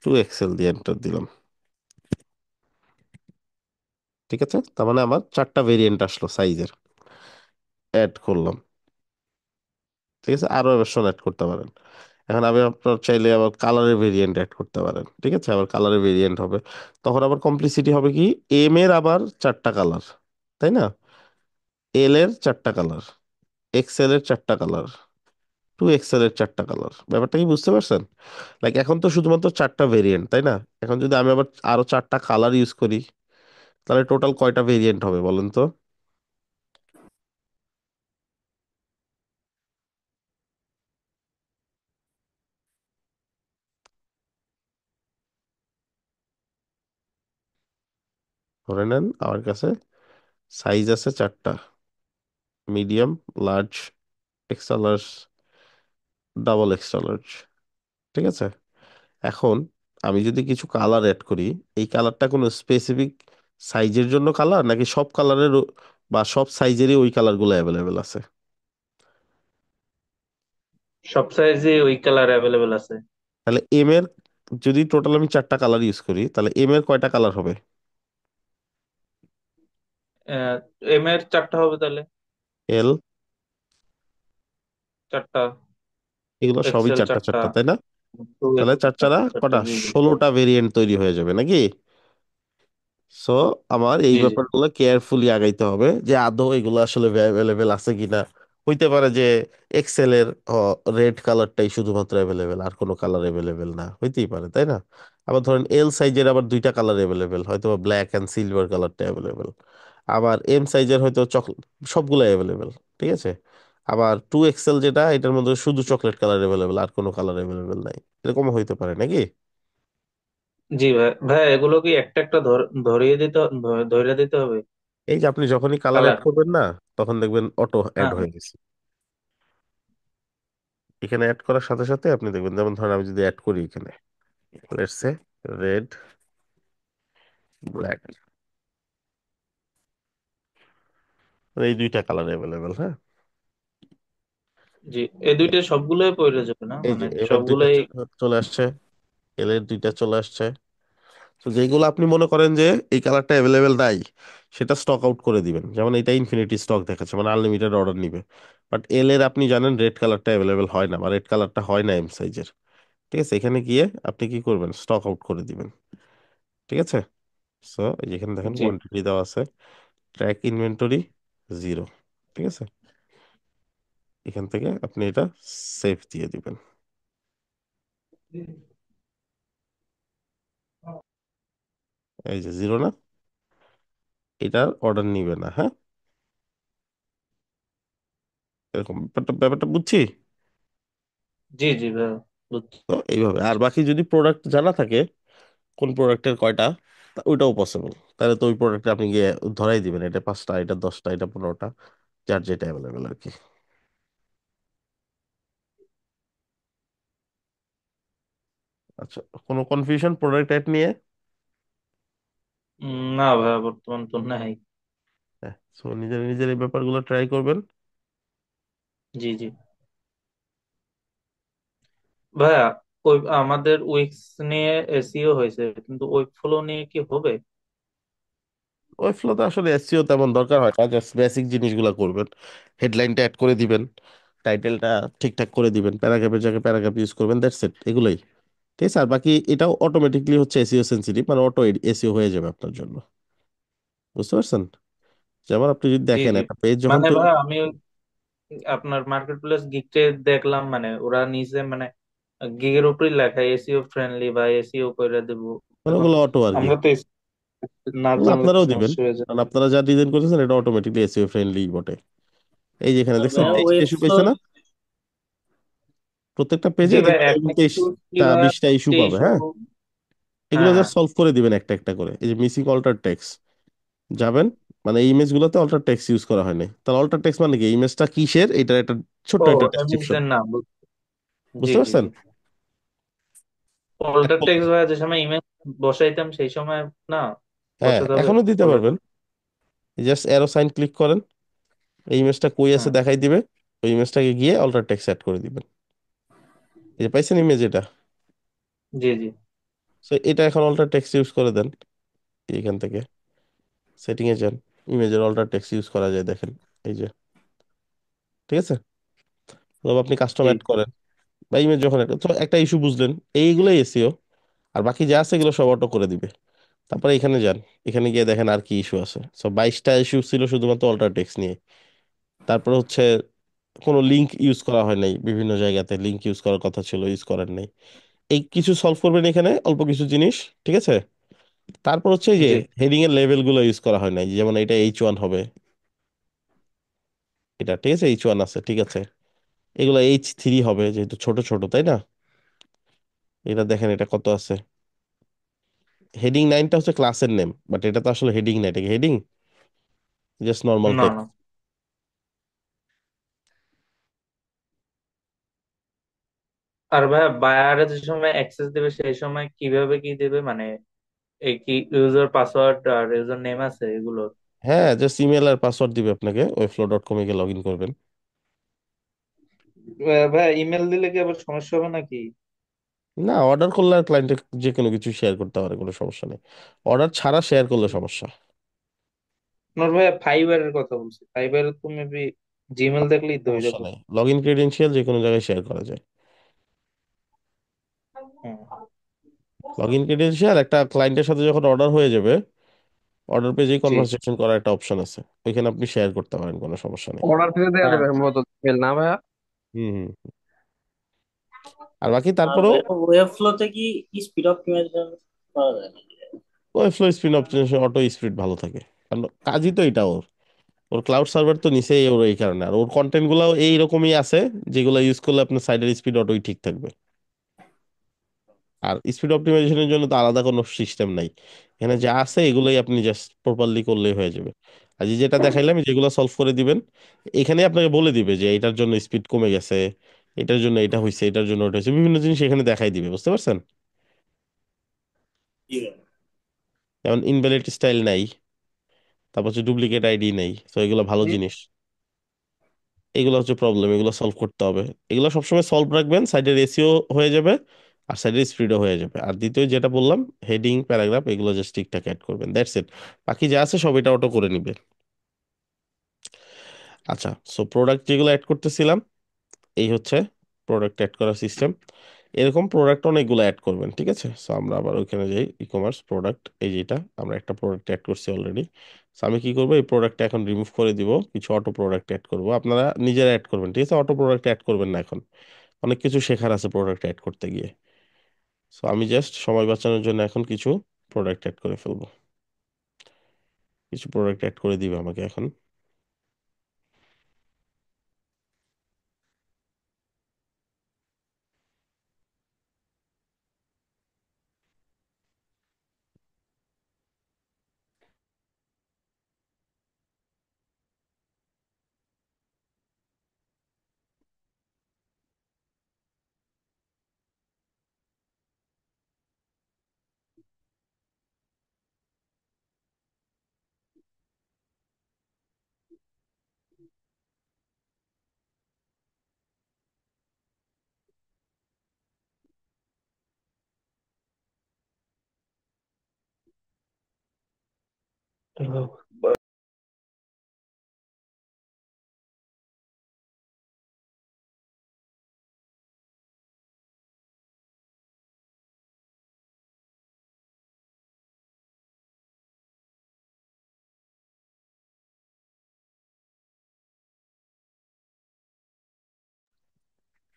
[SPEAKER 1] টু এক্সেল দিয়ে এন্টার দিলাম, ঠিক আছে, তার মানে আমার 4টা ভেরিয়েন্ট আসলো সাইজের, অ্যাড করলাম, ঠিক আছে। আরো ভার্সন অ্যাড করতে পারেন। এখন আমি আপনার চাইলে আবার কালারের ভেরিয়েন্ট অ্যাড করতে পারেন, ঠিক আছে, আবার কালারের ভেরিয়েন্ট হবে। তখন আবার কমপ্লিসিটি হবে কি, এম এর আবার চারটা কালার, তাই না? এল এর চারটা কালার, এক্সেল এর চারটা কালার, টু এক্সেল এর চারটা কালার। ব্যাপারটা কি বুঝতে পারছেন? লাইক এখন তো শুধুমাত্র চারটা ভেরিয়েন্ট, তাই না? এখন যদি আমি আবার আরো চারটা কালার ইউজ করি, তাহলে টোটাল কয়টা ভেরিয়েন্ট হবে বলেন তো? ধরে নেন আমার কাছে সাইজ আছে চারটা: medium, large, extra large, double extra large. ঠিক আছে, এখন আমি যদি কিছু কালার অ্যাড করি, এই কালারটা কোনো স্পেসিফিক সাইজের জন্য কালার, নাকি সব কালারের বা সব সাইজেরই ওই কালারগুলো অ্যাভেলেবেল আছে?
[SPEAKER 2] সব সাইজে ওই কালার অ্যাভেলেবেল আছে।
[SPEAKER 1] তাহলে এম এর, যদি টোটাল আমি চারটা কালার ইউজ করি, তাহলে এম এর কয়টা কালার হবে?
[SPEAKER 2] এম এর চারটা হবে তাহলে।
[SPEAKER 1] এল,
[SPEAKER 2] চারটা।
[SPEAKER 1] এগুলো সবই
[SPEAKER 2] এক্সেল
[SPEAKER 1] চারটা
[SPEAKER 2] চারটা।
[SPEAKER 1] চারটা, তাই না?
[SPEAKER 2] টু
[SPEAKER 1] তাহলে চার
[SPEAKER 2] এক্সেল
[SPEAKER 1] চারা
[SPEAKER 2] চারটা,
[SPEAKER 1] কটা,
[SPEAKER 2] জি জি।
[SPEAKER 1] 16টা ভেরিয়েন্ট তৈরি হয়ে যাবে নাকি? সো আমার এই
[SPEAKER 2] জি জি।
[SPEAKER 1] ব্যাপারগুলো কেয়ারফুলি আগাইতে হবে যে আদৌ এগুলো আসলে অ্যাভেলেবেল আছে কিনা। হইতে পারে যে এক্সেল এর রেড কালারটাই শুধুমাত্র অ্যাভেলেবেল, আর কোনো কালার অ্যাভেলেবেল না, হইতেই পারে, তাই না? আবার ধরেন এল সাইজের আবার দুইটা কালার অ্যাভেলেবেল, হয়তো ব্ল্যাক অ্যান্ড সিলভার কালারটা অ্যাভেলেবেল। আবার এম সাইজের হয়তো চকলেট, সবগুলো অ্যাভেলেবেল, ঠিক আছে। আবার টু এক্সেল যেটা, এটার মধ্যে শুধু চকলেট কালার অ্যাভেলেবেল, আর কোনো কালার অ্যাভেলেবেল নাই, এরকম হইতে পারে নাকি?
[SPEAKER 2] জি ভাই, ভাই এগুলো কি একটা একটা ধরিয়ে দিতে ধরে দিতে হবে?
[SPEAKER 1] এই যে আপনি যখনই কালার অ্যাড
[SPEAKER 2] কালার।
[SPEAKER 1] করবেন না, তখন দেখবেন অটো অ্যাড
[SPEAKER 2] হ্যাঁ হ্যাঁ।
[SPEAKER 1] হয়ে গেছে। এখানে অ্যাড করার সাথে সাথে আপনি দেখবেন, যেমন ধরেন আমি যদি অ্যাড করি এখানে, লেটস সে রেড, ব্ল্যাক, এই দুইটা কালার অ্যাভেলেবেল, হ্যাঁ।
[SPEAKER 2] জি, এই দুইটা সবগুলোই পড়ে যাবে না,
[SPEAKER 1] এই
[SPEAKER 2] মানে
[SPEAKER 1] যে এম এর দুইটা
[SPEAKER 2] সবগুলোই।
[SPEAKER 1] চলে আসছে, এল এর দুইটা চলে আসছে। তো যেগুলো আপনি মনে করেন যে এই কালারটা অ্যাভেলেবেল নাই, সেটা স্টক আউট করে দিবেন। যেমন এটা ইনফিনিটি স্টক দেখাচ্ছে, মানে আনলিমিটেড অর্ডার নিবে। বাট এল এর আপনি জানেন রেড কালারটা অ্যাভেলেবেল হয় না, বা রেড কালারটা হয় না এম সাইজের। ঠিক আছে, এখানে গিয়ে আপনি কি করবেন, স্টক আউট করে দিবেন। ঠিক আছে, সো যেখানে দেখেন
[SPEAKER 2] জি
[SPEAKER 1] কোয়ান্টিটি দেওয়া আছে, ট্র্যাক ইনভেন্টরি 0। ঠিক আছে, এখান থেকে আপনি এটা সেভ দিয়ে দিবেন। এই যে 0 না, এটার অর্ডার নিবে না, হ্যাঁ। এরকম ব্যাপারটা ব্যাপারটা বুঝছি।
[SPEAKER 2] জি জি ভাই, বুঝছি।
[SPEAKER 1] তো এইভাবে, আর বাকি যদি প্রোডাক্ট জানা থাকে কোন প্রোডাক্টের কয়টা, ওইটাও পসিবল। তাহলে তো ওই প্রোডাক্টে আপনি গিয়ে ধরাই দিবেন, এটা 5টা, এটা 10টা, এটা 15টা, যার যেটা অ্যাভেলেবেল আর কি। আচ্ছা, কোনো কনফিউশন প্রোডাক্ট অ্যাড নিয়ে?
[SPEAKER 2] না ভাই, বর্তমান তো নাই।
[SPEAKER 1] হ্যাঁ, সো নিজের নিজের এই ব্যাপারগুলো ট্রাই করবেন।
[SPEAKER 2] জি জি ভাইয়া, ওই আমাদের উইক্স নিয়ে এসইও হয়েছে, কিন্তু ওয়েব ফ্লো নিয়ে কি হবে?
[SPEAKER 1] ওই ফ্লোতে আসলে এসইও তেমন দরকার হয় না, জাস্ট বেসিক জিনিসগুলো করবেন। হেডলাইনটা অ্যাড করে দিবেন, টাইটেলটা ঠিকঠাক করে দিবেন, প্যারাগ্রাফের জায়গায় প্যারাগ্রাফ ইউজ করবেন, দ্যাটস ইট, এগুলোই। ঠিক আছে, আর বাকি এটাও অটোমেটিকলি হচ্ছে এসইও সেন্সিটিভ, মানে অটো এসইও হয়ে যাবে আপনার জন্য। বুঝতে পারছেন? যেমন আপনি যদি
[SPEAKER 2] জি
[SPEAKER 1] দেখেন
[SPEAKER 2] জি।
[SPEAKER 1] একটা পেজ যখন
[SPEAKER 2] মানে
[SPEAKER 1] তৈরি,
[SPEAKER 2] ভাই আমি আপনার মার্কেট প্লেস গিগটে দেখলাম, মানে ওরা নিচে মানে গিগের উপরই লেখা এসইও ফ্রেন্ডলি বা এসইও করে দেবো।
[SPEAKER 1] মানে
[SPEAKER 2] এখন
[SPEAKER 1] ওগুলো অটো আর কি।
[SPEAKER 2] আমরা তো না
[SPEAKER 1] ওগুলো
[SPEAKER 2] জানলে তো
[SPEAKER 1] আপনারাও দিবেন,
[SPEAKER 2] সমস্যা হয়ে যায়।
[SPEAKER 1] কারণ আপনারা যা ডিজাইন করেছেন এটা অটোমেটিকলি এসইও ফ্রেন্ডলি বটে। এই যেখানে
[SPEAKER 2] আর
[SPEAKER 1] দেখছেন
[SPEAKER 2] ভাইয়া
[SPEAKER 1] 23টা
[SPEAKER 2] ওয়েব
[SPEAKER 1] ইস্যু
[SPEAKER 2] ফ্লো।
[SPEAKER 1] পাইছে না, প্রত্যেকটা পেজে
[SPEAKER 2] জি ভাই,
[SPEAKER 1] দেখবেন
[SPEAKER 2] একটা
[SPEAKER 1] এরকম
[SPEAKER 2] ইস্যু কি
[SPEAKER 1] 23টা
[SPEAKER 2] ভাইয়া,
[SPEAKER 1] 20টা ইস্যু
[SPEAKER 2] 20টা
[SPEAKER 1] পাবে,
[SPEAKER 2] ইস্যু।
[SPEAKER 1] হ্যাঁ। এগুলো
[SPEAKER 2] হ্যাঁ হ্যাঁ।
[SPEAKER 1] জাস্ট সলভ করে দিবেন একটা একটা করে। এই যে মিসিং অল্টার টেক্সট, যাবেন, মানে এই ইমেজগুলোতে অল্টার টেক্সট ইউজ করা হয়নি, তাহলে অল্টার টেক্সট মানে কি, ইমেজটা কিসের, এটার একটা ছোট্ট
[SPEAKER 2] ও,
[SPEAKER 1] একটা ডেসক্রিপশন।
[SPEAKER 2] এমএক্সের নাম জি
[SPEAKER 1] বুঝতে
[SPEAKER 2] জি
[SPEAKER 1] পারছেন?
[SPEAKER 2] জি। অল্টার
[SPEAKER 1] এখন-
[SPEAKER 2] টেক্সট ভাইয়া যে সময় ইমেজ বসাইতাম সেই সময় না
[SPEAKER 1] হ্যাঁ,
[SPEAKER 2] বসাতে হবে
[SPEAKER 1] এখনো দিতে
[SPEAKER 2] অল্টার।
[SPEAKER 1] পারবেন। জাস্ট অ্যারো সাইন ক্লিক করেন, এই ইমেজটা কই আছে
[SPEAKER 2] হ্যাঁ।
[SPEAKER 1] দেখাই দিবে, ওই ইমেজটাকে গিয়ে অল্টার টেক্সট অ্যাড করে দিবেন। এই যে পাইছেন ইমেজ এটা,
[SPEAKER 2] জি জি
[SPEAKER 1] সো এটা এখন অল্টার টেক্সট ইউজ করে দেন। এখান থেকে সেটিং এ যান, ইমেজের অল্টার টেক্সট ইউজ করা যায় দেখেন, এই যে। ঠিক আছে, তো আপনি কাস্টম
[SPEAKER 2] জি।
[SPEAKER 1] অ্যাড করেন, বা ইমেজ যখন একটা, তো একটা ইস্যু বুঝলেন, এইগুলোই এসিও। আর বাকি যা আছে এগুলো সব অটো করে দিবে। তারপরে এখানে যান, এখানে গিয়ে দেখেন আর কি ইস্যু আছে। সব 22টা ইস্যু ছিল শুধুমাত্র অল্টার টেক্সট নিয়ে। তারপরে হচ্ছে কোনো লিঙ্ক ইউজ করা হয় নাই, বিভিন্ন জায়গাতে লিঙ্ক ইউজ করার কথা ছিল, ইউজ করার নাই। এই কিছু সলভ করবেন এখানে, অল্প কিছু জিনিস। ঠিক আছে। তারপর হচ্ছে এই যে
[SPEAKER 2] জি।
[SPEAKER 1] হেডিং এর লেভেল গুলো ইউজ করা হয় নাই, যেমন এটা H1 হবে, এটা ঠিক আছে H1 আছে, ঠিক আছে। এগুলো H3 হবে যেহেতু ছোট ছোট, তাই না? এটা দেখেন এটা কত আছে। হেডিং 9টা হচ্ছে ক্লাসের নেম, বাট এটা তো আসলে হেডিং না, এটা কি হেডিং? জাস্ট নর্মাল
[SPEAKER 2] না
[SPEAKER 1] টেক্সট।
[SPEAKER 2] না। আর ভাই বায়ারে যে সময় অ্যাক্সেস দেবে সেই সময় কিভাবে কি দেবে, মানে এই কি ইউজার পাসওয়ার্ড আর ইউজার নেম আছে এগুলো?
[SPEAKER 1] হ্যাঁ, জাস্ট ইমেল আর পাসওয়ার্ড দিবে আপনাকে, ওয়েবফ্লো.com এ গিয়ে লগ ইন করবেন।
[SPEAKER 2] ভাই ইমেল দিলে কি আবার সমস্যা হবে নাকি?
[SPEAKER 1] না, অর্ডার করলে আর ক্লায়েন্টে যে কোনো কিছু শেয়ার করতে পারে, কোনো সমস্যা নেই। অর্ডার ছাড়া শেয়ার করলে সমস্যা।
[SPEAKER 2] আমার ভাই ফাইবারের কথা বলছি, ফাইবারে তো মেবি জিমেল দেখলেই তো হয়ে
[SPEAKER 1] সমস্যা
[SPEAKER 2] যাবে।
[SPEAKER 1] নেই, লগ ইন ক্রেডেনশিয়াল যে কোনো জায়গায় শেয়ার করা যায়।
[SPEAKER 2] হুম।
[SPEAKER 1] লগ ইন ক্রেডেনশিয়াল একটা ক্লায়েন্টের সাথে যখন অর্ডার হয়ে যাবে, অর্ডার পেজেই
[SPEAKER 2] জি।
[SPEAKER 1] কনভারসেশন করার একটা অপশন আছে, ওইখানে আপনি শেয়ার করতে পারেন, কোনো সমস্যা নেই।
[SPEAKER 3] অর্ডার থেকে দেওয়া
[SPEAKER 2] হ্যাঁ।
[SPEAKER 3] যাবে সম্ভবত মেল, না ভাইয়া?
[SPEAKER 1] হুম হুম। আর বাকি
[SPEAKER 4] আর
[SPEAKER 1] তারপরেও
[SPEAKER 4] ভাইয়া ওয়েব ফ্লোতে কি স্পিড অপটিমাইজেশন করা যায় নাকি?
[SPEAKER 1] ওয়েবফ্লো স্পিন অপশন, অটো স্পিড ভালো থাকে। কারণ কাজই তো এটা ওর। ওর ক্লাউড সার্ভার তো নিচেই, ওর এই কারণে। আর ওর কন্টেন্ট গুলাও এইরকমই আছে, যেগুলো ইউজ করলে আপনার সাইডের স্পিড অটোই ঠিক থাকবে। আর স্পিড অপটিমাইজেশনের জন্য তো আলাদা কোনো সিস্টেম নাই। এখানে যা আছে এগুলোই আপনি জাস্ট প্রপারলি করলেই হয়ে যাবে। আর যে যেটা দেখাইলাম যেগুলো সলভ করে দিবেন, এখানে আপনাকে বলে দিবে যে এটার জন্য স্পিড কমে গেছে, এটার জন্য এটা হয়েছে, এটার জন্য ওটা হয়েছে, বিভিন্ন জিনিস এখানে দেখাই দিবে, বুঝতে পারছেন?
[SPEAKER 4] জি ভাইয়া।
[SPEAKER 1] যেমন ইনভ্যালিড স্টাইল নাই, তারপর হচ্ছে ডুপ্লিকেট আইডি নাই, তো এগুলো ভালো জিনিস। এগুলো হচ্ছে প্রবলেম, এগুলো সলভ করতে হবে। এগুলো সবসময় সলভ রাখবেন, সাইডের এসিও হয়ে যাবে, আর সাইডের স্পিডও হয়ে যাবে। আর দ্বিতীয় যেটা বললাম, হেডিং প্যারাগ্রাফ এগুলো জাস্ট ঠিকঠাক অ্যাড করবেন, দ্যাটস ইট। বাকি যা আছে সব এটা অটো করে নিবে। আচ্ছা, সো প্রোডাক্ট যেগুলো অ্যাড করতেছিলাম, এই হচ্ছে প্রোডাক্ট অ্যাড করার সিস্টেম। এরকম প্রোডাক্ট অনেকগুলো অ্যাড করবেন, ঠিক আছে। সো আমরা আবার ওইখানে যাই, ই কমার্স প্রোডাক্ট, এই যেটা আমরা একটা প্রোডাক্ট অ্যাড করছি অলরেডি। সো আমি কি করবো, এই প্রোডাক্টটা এখন রিমুভ করে দিব, কিছু অটো প্রোডাক্ট অ্যাড করবো, আপনারা নিজেরা অ্যাড করবেন, ঠিক আছে। অটো প্রোডাক্ট অ্যাড করবেন না এখন, অনেক কিছু শেখার আছে প্রোডাক্ট অ্যাড করতে গিয়ে। সো আমি জাস্ট সময় বাঁচানোর জন্য এখন কিছু প্রোডাক্ট অ্যাড করে ফেলবো। কিছু প্রোডাক্ট অ্যাড করে দিবে আমাকে এখন।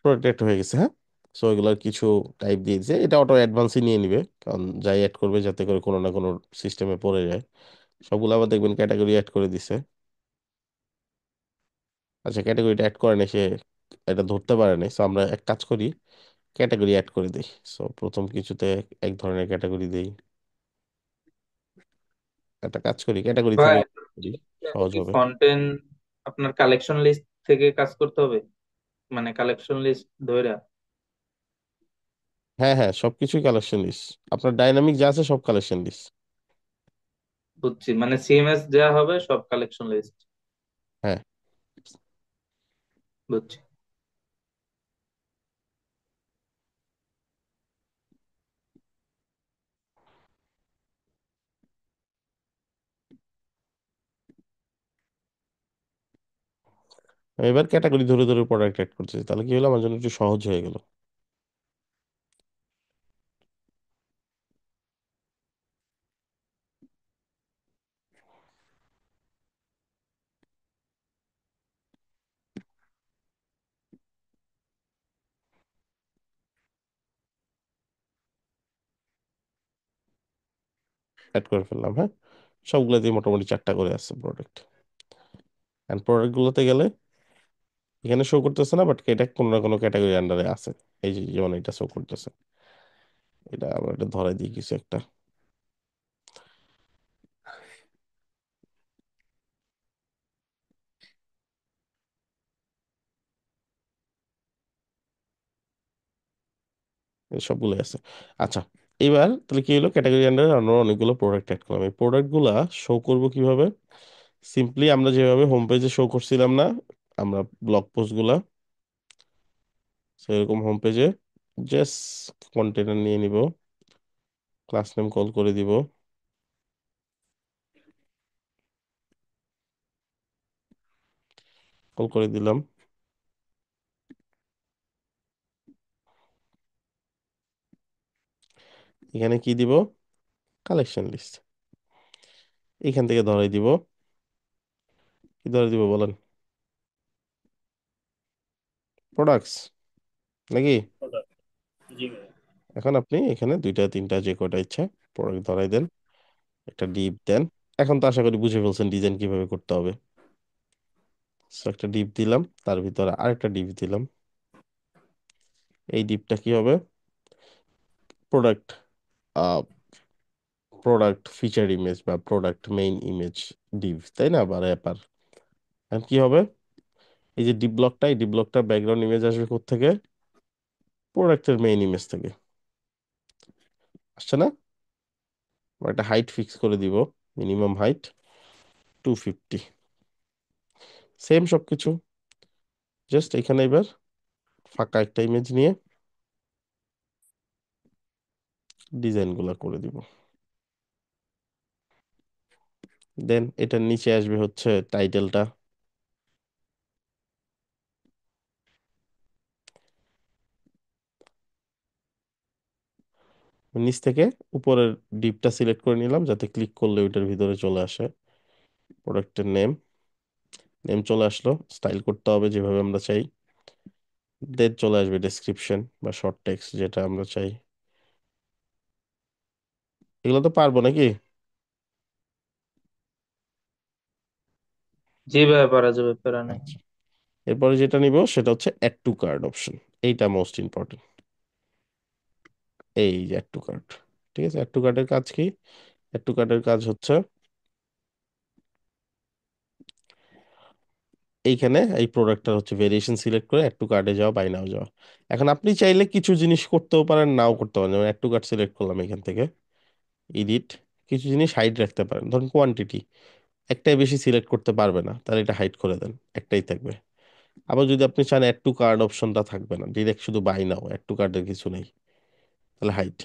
[SPEAKER 1] প্রোডাক্ট অ্যাড হয়ে গেছে, হ্যাঁ। সো এগুলোর কিছু টাইপ দিয়ে দিয়েছে, এটা অটো অ্যাডভান্সই নিয়ে নিবে, কারণ যাই অ্যাড করবে যাতে করে কোনো না কোনো সিস্টেমে পড়ে যায়। সবগুলো আবার দেখবেন ক্যাটাগরি অ্যাড করে দিছে। আচ্ছা, ক্যাটাগরিটা অ্যাড করে নাই সে, এটা ধরতে পারে নাই। সো আমরা এক কাজ করি, ক্যাটাগরি অ্যাড করে দিই। সো প্রথম কিছুতে এক ধরনের ক্যাটাগরি দেই। একটা কাজ করি, ক্যাটাগরি
[SPEAKER 2] ভাই
[SPEAKER 1] থেকে করি, সহজ
[SPEAKER 2] কি
[SPEAKER 1] হবে।
[SPEAKER 2] ফন্টেন আপনার কালেকশন লিস্ট থেকে কাজ করতে হবে, মানে কালেকশন লিস্ট ধরে?
[SPEAKER 1] হ্যাঁ হ্যাঁ, সবকিছুই কালেকশন লিস্ট। আপনার ডাইনামিক যা আছে সব কালেকশন লিস্ট।
[SPEAKER 2] বুঝছি, মানে সিএমএস যা হবে সব কালেকশন লিস্ট।
[SPEAKER 1] হ্যাঁ।
[SPEAKER 2] বুঝছি।
[SPEAKER 1] এবার ক্যাটাগরি ধরে ধরে প্রোডাক্ট অ্যাড করতেছি, তাহলে কি হলো, আমার জন্য একটু সহজ হয়ে গেল। অ্যাড করে ফেললাম, হ্যাঁ। সবগুলোতেই মোটামুটি 4টা করে আছে প্রোডাক্ট। অ্যান্ড প্রোডাক্ট গুলোতে গেলে এখানে শো করতেছে না, বাট এটা কোনো না কোনো ক্যাটাগরি আন্ডারে আছে। এই যে যেমন এটা শো করতেছে, এটা আমরা এটা ধরাই দিই কিছু একটা। এই সবগুলোই আছে। আচ্ছা, এবার তাহলে কি হলো, ক্যাটাগরি আন্ডারে আমরা অনেকগুলো প্রোডাক্ট অ্যাড করলাম। এই প্রোডাক্ট গুলা শো করবো কিভাবে? সিম্পলি আমরা যেভাবে হোম পেজে শো করছিলাম না, আমরা ব্লগ পোস্ট গুলা, সেরকম হোম পেজে জাস্ট কন্টেনার নিয়ে নিব, ক্লাস নেম কল করে দিব, কল করে দিলাম। এখানে কি দিব? Collection list. এখান থেকে ধরাই দিব, কি ধরে দিব বলেন? প্রোডাক্টস নাকি?
[SPEAKER 4] প্রোডাক্ট। জি ভাই।
[SPEAKER 1] এখন আপনি এখানে দুইটা তিনটা যে কয়টা ইচ্ছা প্রোডাক্ট ধরাই দেন, একটা ডিপ দেন। এখন তো আশা করি বুঝে ফেলছেন ডিজাইন কিভাবে করতে হবে। So একটা ডিপ দিলাম, তার ভিতরে আরেকটা ডিপ দিলাম। এই ডিপটা কি হবে? প্রোডাক্ট, প্রোডাক্ট ফিচার ইমেজ বা প্রোডাক্ট মেইন ইমেজ ডিভ, তাই না, বা র্যাপার। এখন কি হবে? এই যে ডিপ ব্লকটা, এই ডিপ ব্লকটার ব্যাকগ্রাউন্ড ইমেজ আসবে কোত্থেকে? প্রোডাক্টের মেইন ইমেজ থেকে। আসছে না? আমরা একটা হাইট ফিক্স করে দিব, মিনিমাম হাইট 250। সেম সবকিছু, জাস্ট এখানে এবার ফাঁকা একটা ইমেজ নিয়ে ডিজাইন গুলা করে দিব। দেন এটার নিচে আসবে হচ্ছে টাইটেলটা। নিচ থেকে উপরের ডিপটা সিলেক্ট করে নিলাম, যাতে ক্লিক করলে ওইটার ভিতরে চলে আসে। প্রোডাক্টের নেম, নেম চলে আসলো। স্টাইল করতে হবে যেভাবে আমরা চাই। দেন চলে আসবে ডেসক্রিপশন বা শর্ট টেক্সট, যেটা আমরা চাই। এগুলো তো পারবো নাকি?
[SPEAKER 2] জি ভাই, পারা যাবে, প্যারা নাই।
[SPEAKER 1] আচ্ছা, এরপরে যেটা নিব সেটা হচ্ছে অ্যাড টু কার্ড অপশন। এইটা মোস্ট ইম্পর্টেন্ট। এই যে অ্যাড টু কার্ড, ঠিক আছে। অ্যাড টু কার্ডের কাজ কি? অ্যাড টু কার্ডের কাজ হচ্ছে এইখানে এই প্রোডাক্টটা হচ্ছে ভেরিয়েশন সিলেক্ট করে অ্যাড টু কার্ডে যাওয়া, বাই নাও যাওয়া। এখন আপনি চাইলে কিছু জিনিস করতেও পারেন, নাও করতে পারেন। যেমন অ্যাড টু কার্ড সিলেক্ট করলাম, এখান থেকে এডিট, কিছু জিনিস হাইড রাখতে পারেন। ধরুন কোয়ান্টিটি, একটাই বেশি সিলেক্ট করতে পারবে না, তাহলে এটা হাইড করে দেন, একটাই থাকবে। আবার যদি আপনি চান অ্যাড টু কার্ড অপশনটা থাকবে না, ডিরেক্ট শুধু বাই নাও, অ্যাড টু কার্ডের কিছু নেই, তাহলে হাইড,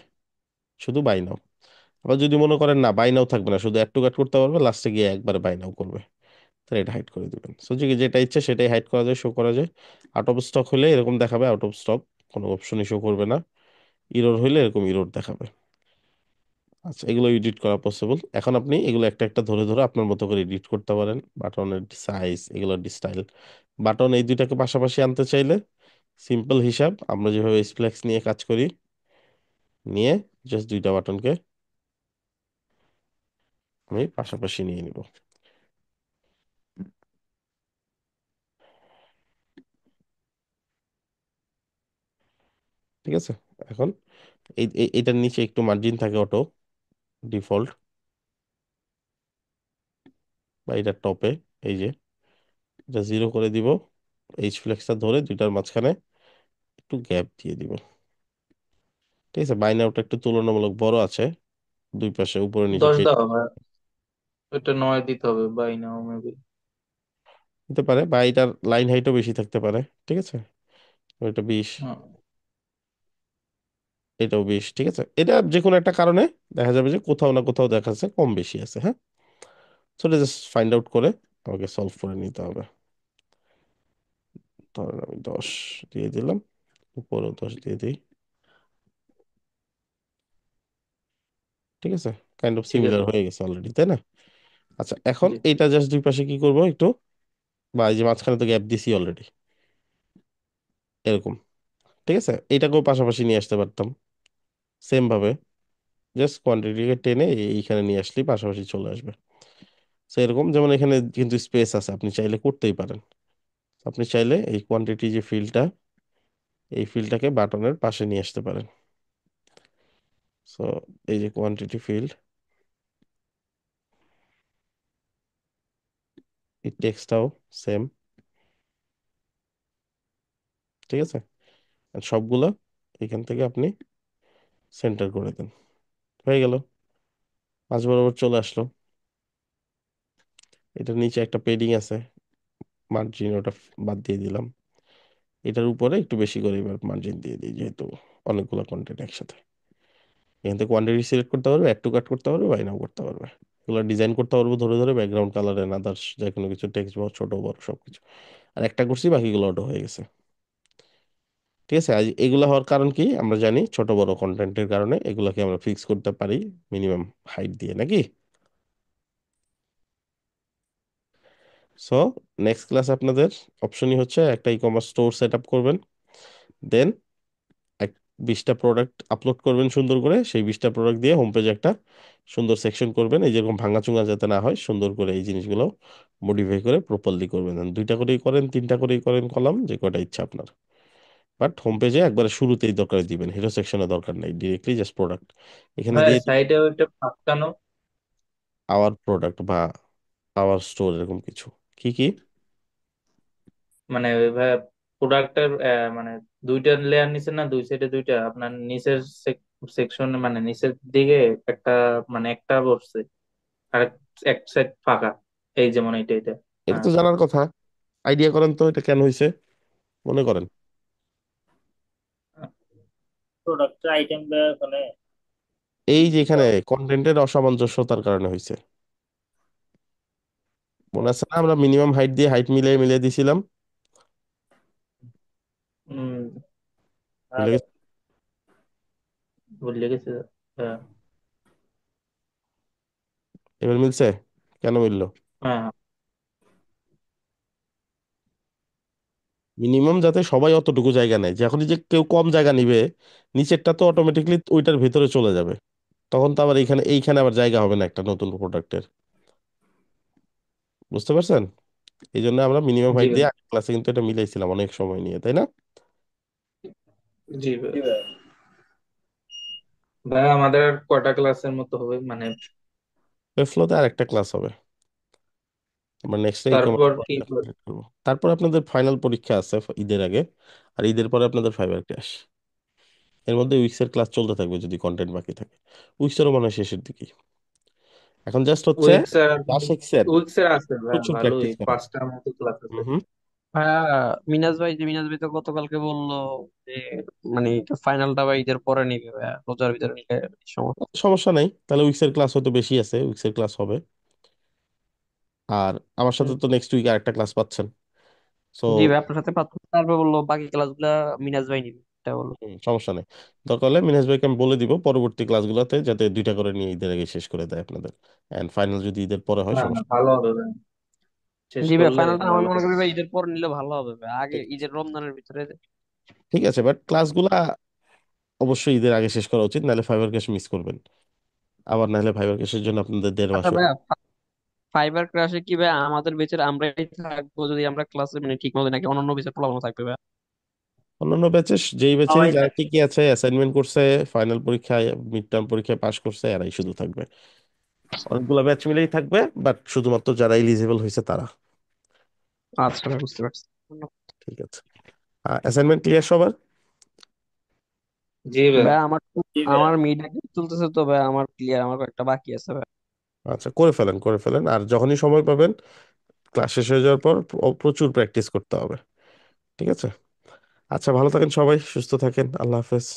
[SPEAKER 1] শুধু বাই নাও। আবার যদি মনে করেন না বাই নাও থাকবে না, শুধু অ্যাড টু কার্ড করতে পারবে, লাস্টে গিয়ে একবার বাই নাও করবে, তাহলে এটা হাইড করে দিবেন। সো যেটা ইচ্ছে সেটাই হাইড করা যায়, শো করা যায়। আউট অফ স্টক হলে এরকম দেখাবে, আউট অফ স্টক, কোনো অপশনই শো করবে না। ইরর হইলে এরকম ইরর দেখাবে। আচ্ছা, এগুলো এডিট করা পসিবল। এখন আপনি এগুলো একটা একটা ধরে ধরে আপনার মতো করে এডিট করতে পারেন। বাটনের সাইজ, এগুলোর স্টাইল। বাটন এই দুইটাকে পাশাপাশি আনতে চাইলে সিম্পল হিসাব, আমরা যেভাবে স্প্লেক্স নিয়ে কাজ করি, নিয়ে জাস্ট দুইটা বাটনকে আমি পাশাপাশি নিয়ে নিব। ঠিক আছে। এখন এটার নিচে একটু মার্জিন থাকে অটো ডিফল্ট, বা এটা টপে, এই যে এটা 0 করে দিব। এইচ ফ্লেক্সটা ধরে দুইটার মাঝখানে একটু গ্যাপ দিয়ে দিব। ঠিক আছে, বাইনাওটা একটু তুলনামূলক বড় আছে, দুই পাশে উপরে নিচে
[SPEAKER 2] 10
[SPEAKER 1] পেজ
[SPEAKER 2] দাও ভাই, এটা 9 দিতে হবে, বাই নাও মেবি।
[SPEAKER 1] হতে পারে, বা এটার লাইন হাইটও বেশি থাকতে পারে। ঠিক আছে, এটা 20, এটাও 20। ঠিক আছে, এটা যে কোনো একটা কারণে দেখা যাবে যে কোথাও না কোথাও দেখা যাচ্ছে কম বেশি আছে, হ্যাঁ। সো এটা জাস্ট ফাইন্ড আউট করে আমাকে সলভ করে নিতে হবে। ধরেন আমি 10 দিয়ে দিলাম, উপরেও 10 দিয়ে দিই। ঠিক আছে, কাইন্ড অফ
[SPEAKER 2] ঠিক
[SPEAKER 1] সিমিলার
[SPEAKER 2] আছে।
[SPEAKER 1] হয়ে গেছে অলরেডি, তাই না? আচ্ছা, এখন
[SPEAKER 2] জি।
[SPEAKER 1] এইটা জাস্ট দুই পাশে কি করব একটু, বা এই যে মাঝখানে তো গ্যাপ দিছি অলরেডি, এরকম। ঠিক আছে, এইটাকেও পাশাপাশি নিয়ে আসতে পারতাম সেম ভাবে। জাস্ট কোয়ান্টিটিকে টেনে এইখানে নিয়ে আসলেই পাশাপাশি চলে আসবে। তো এরকম যেমন এখানে কিন্তু স্পেস আছে, আপনি চাইলে করতেই পারেন। আপনি চাইলে এই কোয়ান্টিটি যে ফিল্ডটা, এই ফিল্ডটাকে বাটনের পাশে নিয়ে আসতে পারেন। সো এই যে কোয়ান্টিটি ফিল্ড, এই টেক্সটটাও সেম। ঠিক আছে, আর সবগুলা এখান থেকে আপনি সেন্টার করে দেন, হয়ে গেল, মাঝ বরাবর চলে আসলো। এটার নিচে একটা পেডিং আছে, মার্জিন, ওটা বাদ দিয়ে দিলাম। এটার উপরে একটু বেশি করে এবার মার্জিন দিয়ে দিই, যেহেতু অনেকগুলো কন্টেন্ট একসাথে। এখান থেকে কোয়ান্টিটি সিলেক্ট করতে পারবে, অ্যাড টু কাট করতে পারবে, বাই নাও করতে পারবে। এগুলো ডিজাইন করতে পারবো ধরে ধরে, ব্যাকগ্রাউন্ড কালার এন্ড আদার্স যে কোনো কিছু, টেক্সট বড় ছোট বড় সবকিছু। আর একটা করছি, বাকিগুলো অটো হয়ে গেছে। ঠিক আছে, আজ এগুলো হওয়ার কারণ কি আমরা জানি, ছোট বড় কন্টেন্টের কারণে এগুলোকে আমরা ফিক্স করতে পারি মিনিমাম হাইট দিয়ে, নাকি? সো নেক্সট ক্লাস আপনাদের অপশনই হচ্ছে একটা e commerce store set up করবেন, দেন এক 20টা প্রোডাক্ট আপলোড করবেন সুন্দর করে, সেই 20টা প্রোডাক্ট দিয়ে হোম পেজে একটা সুন্দর সেকশন করবেন, এই যেরকম ভাঙাচোঙা যাতে না হয়, সুন্দর করে এই জিনিসগুলো মডিফাই করে প্রপারলি করবেন। And 2টা করেই করেন, 3টা করেই করেন, কলাম যে কটা ইচ্ছা আপনার। বাট হোম পেজে একবারে শুরুতেই দরকার দিবেন, হিরো সেকশনে দরকার নাই, ডিরেক্টলি জাস্ট প্রোডাক্ট এখানে
[SPEAKER 2] ভাই
[SPEAKER 1] দিয়ে দিবেন।
[SPEAKER 2] সাইডে ওইটা পাকানো,
[SPEAKER 1] আওয়ার প্রোডাক্ট বা আওয়ার স্টোর এরকম কিছু। কি কি?
[SPEAKER 2] মানে ওই ভাই প্রোডাক্টের মানে দুইটা লেয়ার নিচে না, দুই সাইডে দুইটা, আপনার নিচের সেকশন মানে নিচের দিকে একটা, মানে একটা বসছে আর এক সাইড ফাঁকা, এই যেমন এইটা এটা।
[SPEAKER 1] এটা
[SPEAKER 2] হ্যাঁ।
[SPEAKER 1] তো জানার কথা, আইডিয়া করেন তো এটা কেন হয়েছে, মনে করেন।
[SPEAKER 4] প্রোডাক্টের আইটেম মানে
[SPEAKER 1] এই যে
[SPEAKER 4] দিতে
[SPEAKER 1] এখানে
[SPEAKER 4] হবে।
[SPEAKER 1] কন্টেন্টের অসামঞ্জস্যতার কারণে হয়েছে। মনে আছে না, আমরা মিনিমাম হাইট দিয়ে হাইট মিলিয়ে মিলিয়ে দিছিলাম,
[SPEAKER 2] হম।
[SPEAKER 1] ভুলে
[SPEAKER 2] আর
[SPEAKER 1] গেছি?
[SPEAKER 2] ভুলে গেছে। হ্যাঁ।
[SPEAKER 1] এবার মিলছে? কেন মিললো?
[SPEAKER 2] হ্যাঁ।
[SPEAKER 1] মিনিমাম যাতে সবাই অতটুকু জায়গা নেয়, যখন যে কেউ কম জায়গা নিবে, নিচেরটা তো অটোমেটিকলি ওইটার ভিতরে চলে যাবে, তখন তো আবার এইখানে আবার জায়গা হবে না একটা নতুন প্রোডাক্টের। বুঝতে পারছেন? এই জন্য আমরা মিনিমাম
[SPEAKER 2] জি
[SPEAKER 1] হাইট
[SPEAKER 2] ভাই।
[SPEAKER 1] দিয়ে আগের ক্লাসে কিন্তু এটা মিলাইছিলাম অনেক সময় নিয়ে, তাই না?
[SPEAKER 2] জি ভাই।
[SPEAKER 4] জি ভাই।
[SPEAKER 2] ভাই আমাদের আর কয়টা ক্লাসের মতো হবে মানে?
[SPEAKER 1] ফ্লোতে আর একটা ক্লাস হবে, আমরা নেক্সট ই কমার্স
[SPEAKER 2] তারপর কি
[SPEAKER 1] কমপ্লিট করবো। তারপর আপনাদের ফাইনাল পরীক্ষা আছে ঈদের আগে, আর ঈদের পরে আপনাদের ফাইবার ক্লাস। এর মধ্যে উইক্সের ক্লাস চলতে থাকবে যদি কন্টেন্ট বাকি থাকে, উইক্সেরও মনে হয় শেষের দিকে। এখন জাস্ট হচ্ছে
[SPEAKER 2] উইক্স আর
[SPEAKER 1] যা শিখছেন
[SPEAKER 2] উইক্স এর আছে ভাই,
[SPEAKER 1] প্রচুর
[SPEAKER 2] ভালোই
[SPEAKER 1] প্র্যাকটিস করেন।
[SPEAKER 2] 5টার মতো ক্লাস আছে।
[SPEAKER 1] হুম।
[SPEAKER 3] হ্যাঁ, মিনাজ ভাই তো গতকালকে বললো যে মানে ফাইনালটা বা ঈদের পরে নিবে ভাইয়া, রোজার ভিতরে নিলে সমস্যা।
[SPEAKER 1] সমস্যা নাই, তাহলে উইক্সের ক্লাস হয়তো বেশি আছে, উইক্সের ক্লাস হবে। আর আমার সাথে তো নেক্সট উইক আরেকটা ক্লাস পাচ্ছেন। সো
[SPEAKER 3] জি ভাই, আপনার সাথে তারপরে বললো বাকি ক্লাসগুলা মিনাজ ভাই নিবে, এটা বললো।
[SPEAKER 1] সমস্যা নেই, দরকার হলে মিনহাজ ভাইকে আমি বলে দিব পরবর্তী ক্লাসগুলোতে যাতে 2টা করে নিয়ে ঈদের আগে শেষ করে দেয় আপনাদের। এন্ড ফাইনাল যদি ঈদের পরে হয়
[SPEAKER 2] হ্যাঁ,
[SPEAKER 1] সমস্যা
[SPEAKER 2] ভালো হবে ভাই, শেষ
[SPEAKER 3] জি ভাই,
[SPEAKER 2] করলে
[SPEAKER 3] ফাইনালটা আমি
[SPEAKER 2] ভালো
[SPEAKER 3] মনে
[SPEAKER 2] হবে।
[SPEAKER 3] করি ভাই ঈদের পর নিলে ভালো হবে ভাই, আগে
[SPEAKER 1] নেই।
[SPEAKER 3] ঈদের রমজানের ভিতরে।
[SPEAKER 1] ঠিক আছে, বাট ক্লাসগুলা অবশ্যই ঈদের আগে শেষ করা উচিত, নাহলে ফাইবার ক্যাশ মিস করবেন। আবার নাহলে ফাইবার ক্যাশের জন্য আপনাদের 1.5 মাস
[SPEAKER 3] আচ্ছা
[SPEAKER 1] wait।
[SPEAKER 3] ভাইয়া, ফাইবার ক্রাশে কি ভাই আমাদের বেচের আমরাই থাকবো যদি আমরা ক্লাসে মানে ঠিক মতো, নাকি অন্যান্য বেচের পোলাপান থাকবে ভাই?
[SPEAKER 1] অন্যান্য ব্যাচে, যেই ব্যাচেরই
[SPEAKER 4] সবাই
[SPEAKER 1] যারা
[SPEAKER 4] থাকবে।
[SPEAKER 1] টিকে আছে, অ্যাসাইনমেন্ট করছে, ফাইনাল পরীক্ষায় মিড টার্ম পরীক্ষায় পাশ করছে, এরাই শুধু থাকবে। অনেকগুলো ব্যাচ মিলেই থাকবে, বাট শুধুমাত্র যারা এলিজিবল হয়েছে তারা।
[SPEAKER 3] আচ্ছা ভাই, বুঝতে পারছি।
[SPEAKER 1] ঠিক আছে, অ্যাসাইনমেন্ট ক্লিয়ার সবার?
[SPEAKER 2] জি ভাই।
[SPEAKER 3] ভাই আমার
[SPEAKER 4] জি ভাই।
[SPEAKER 3] আমার মিড চলতেছে তো ভাই, আমার ক্লিয়ার, আমার একটা বাকি আছে ভাই।
[SPEAKER 1] আচ্ছা, করে ফেলেন করে ফেলেন, আর যখনই সময় পাবেন ক্লাস শেষ হয়ে যাওয়ার পর প্রচুর প্র্যাকটিস করতে হবে। ঠিক আছে, আচ্ছা ভালো থাকেন সবাই, সুস্থ থাকেন, আল্লাহ হাফেজ।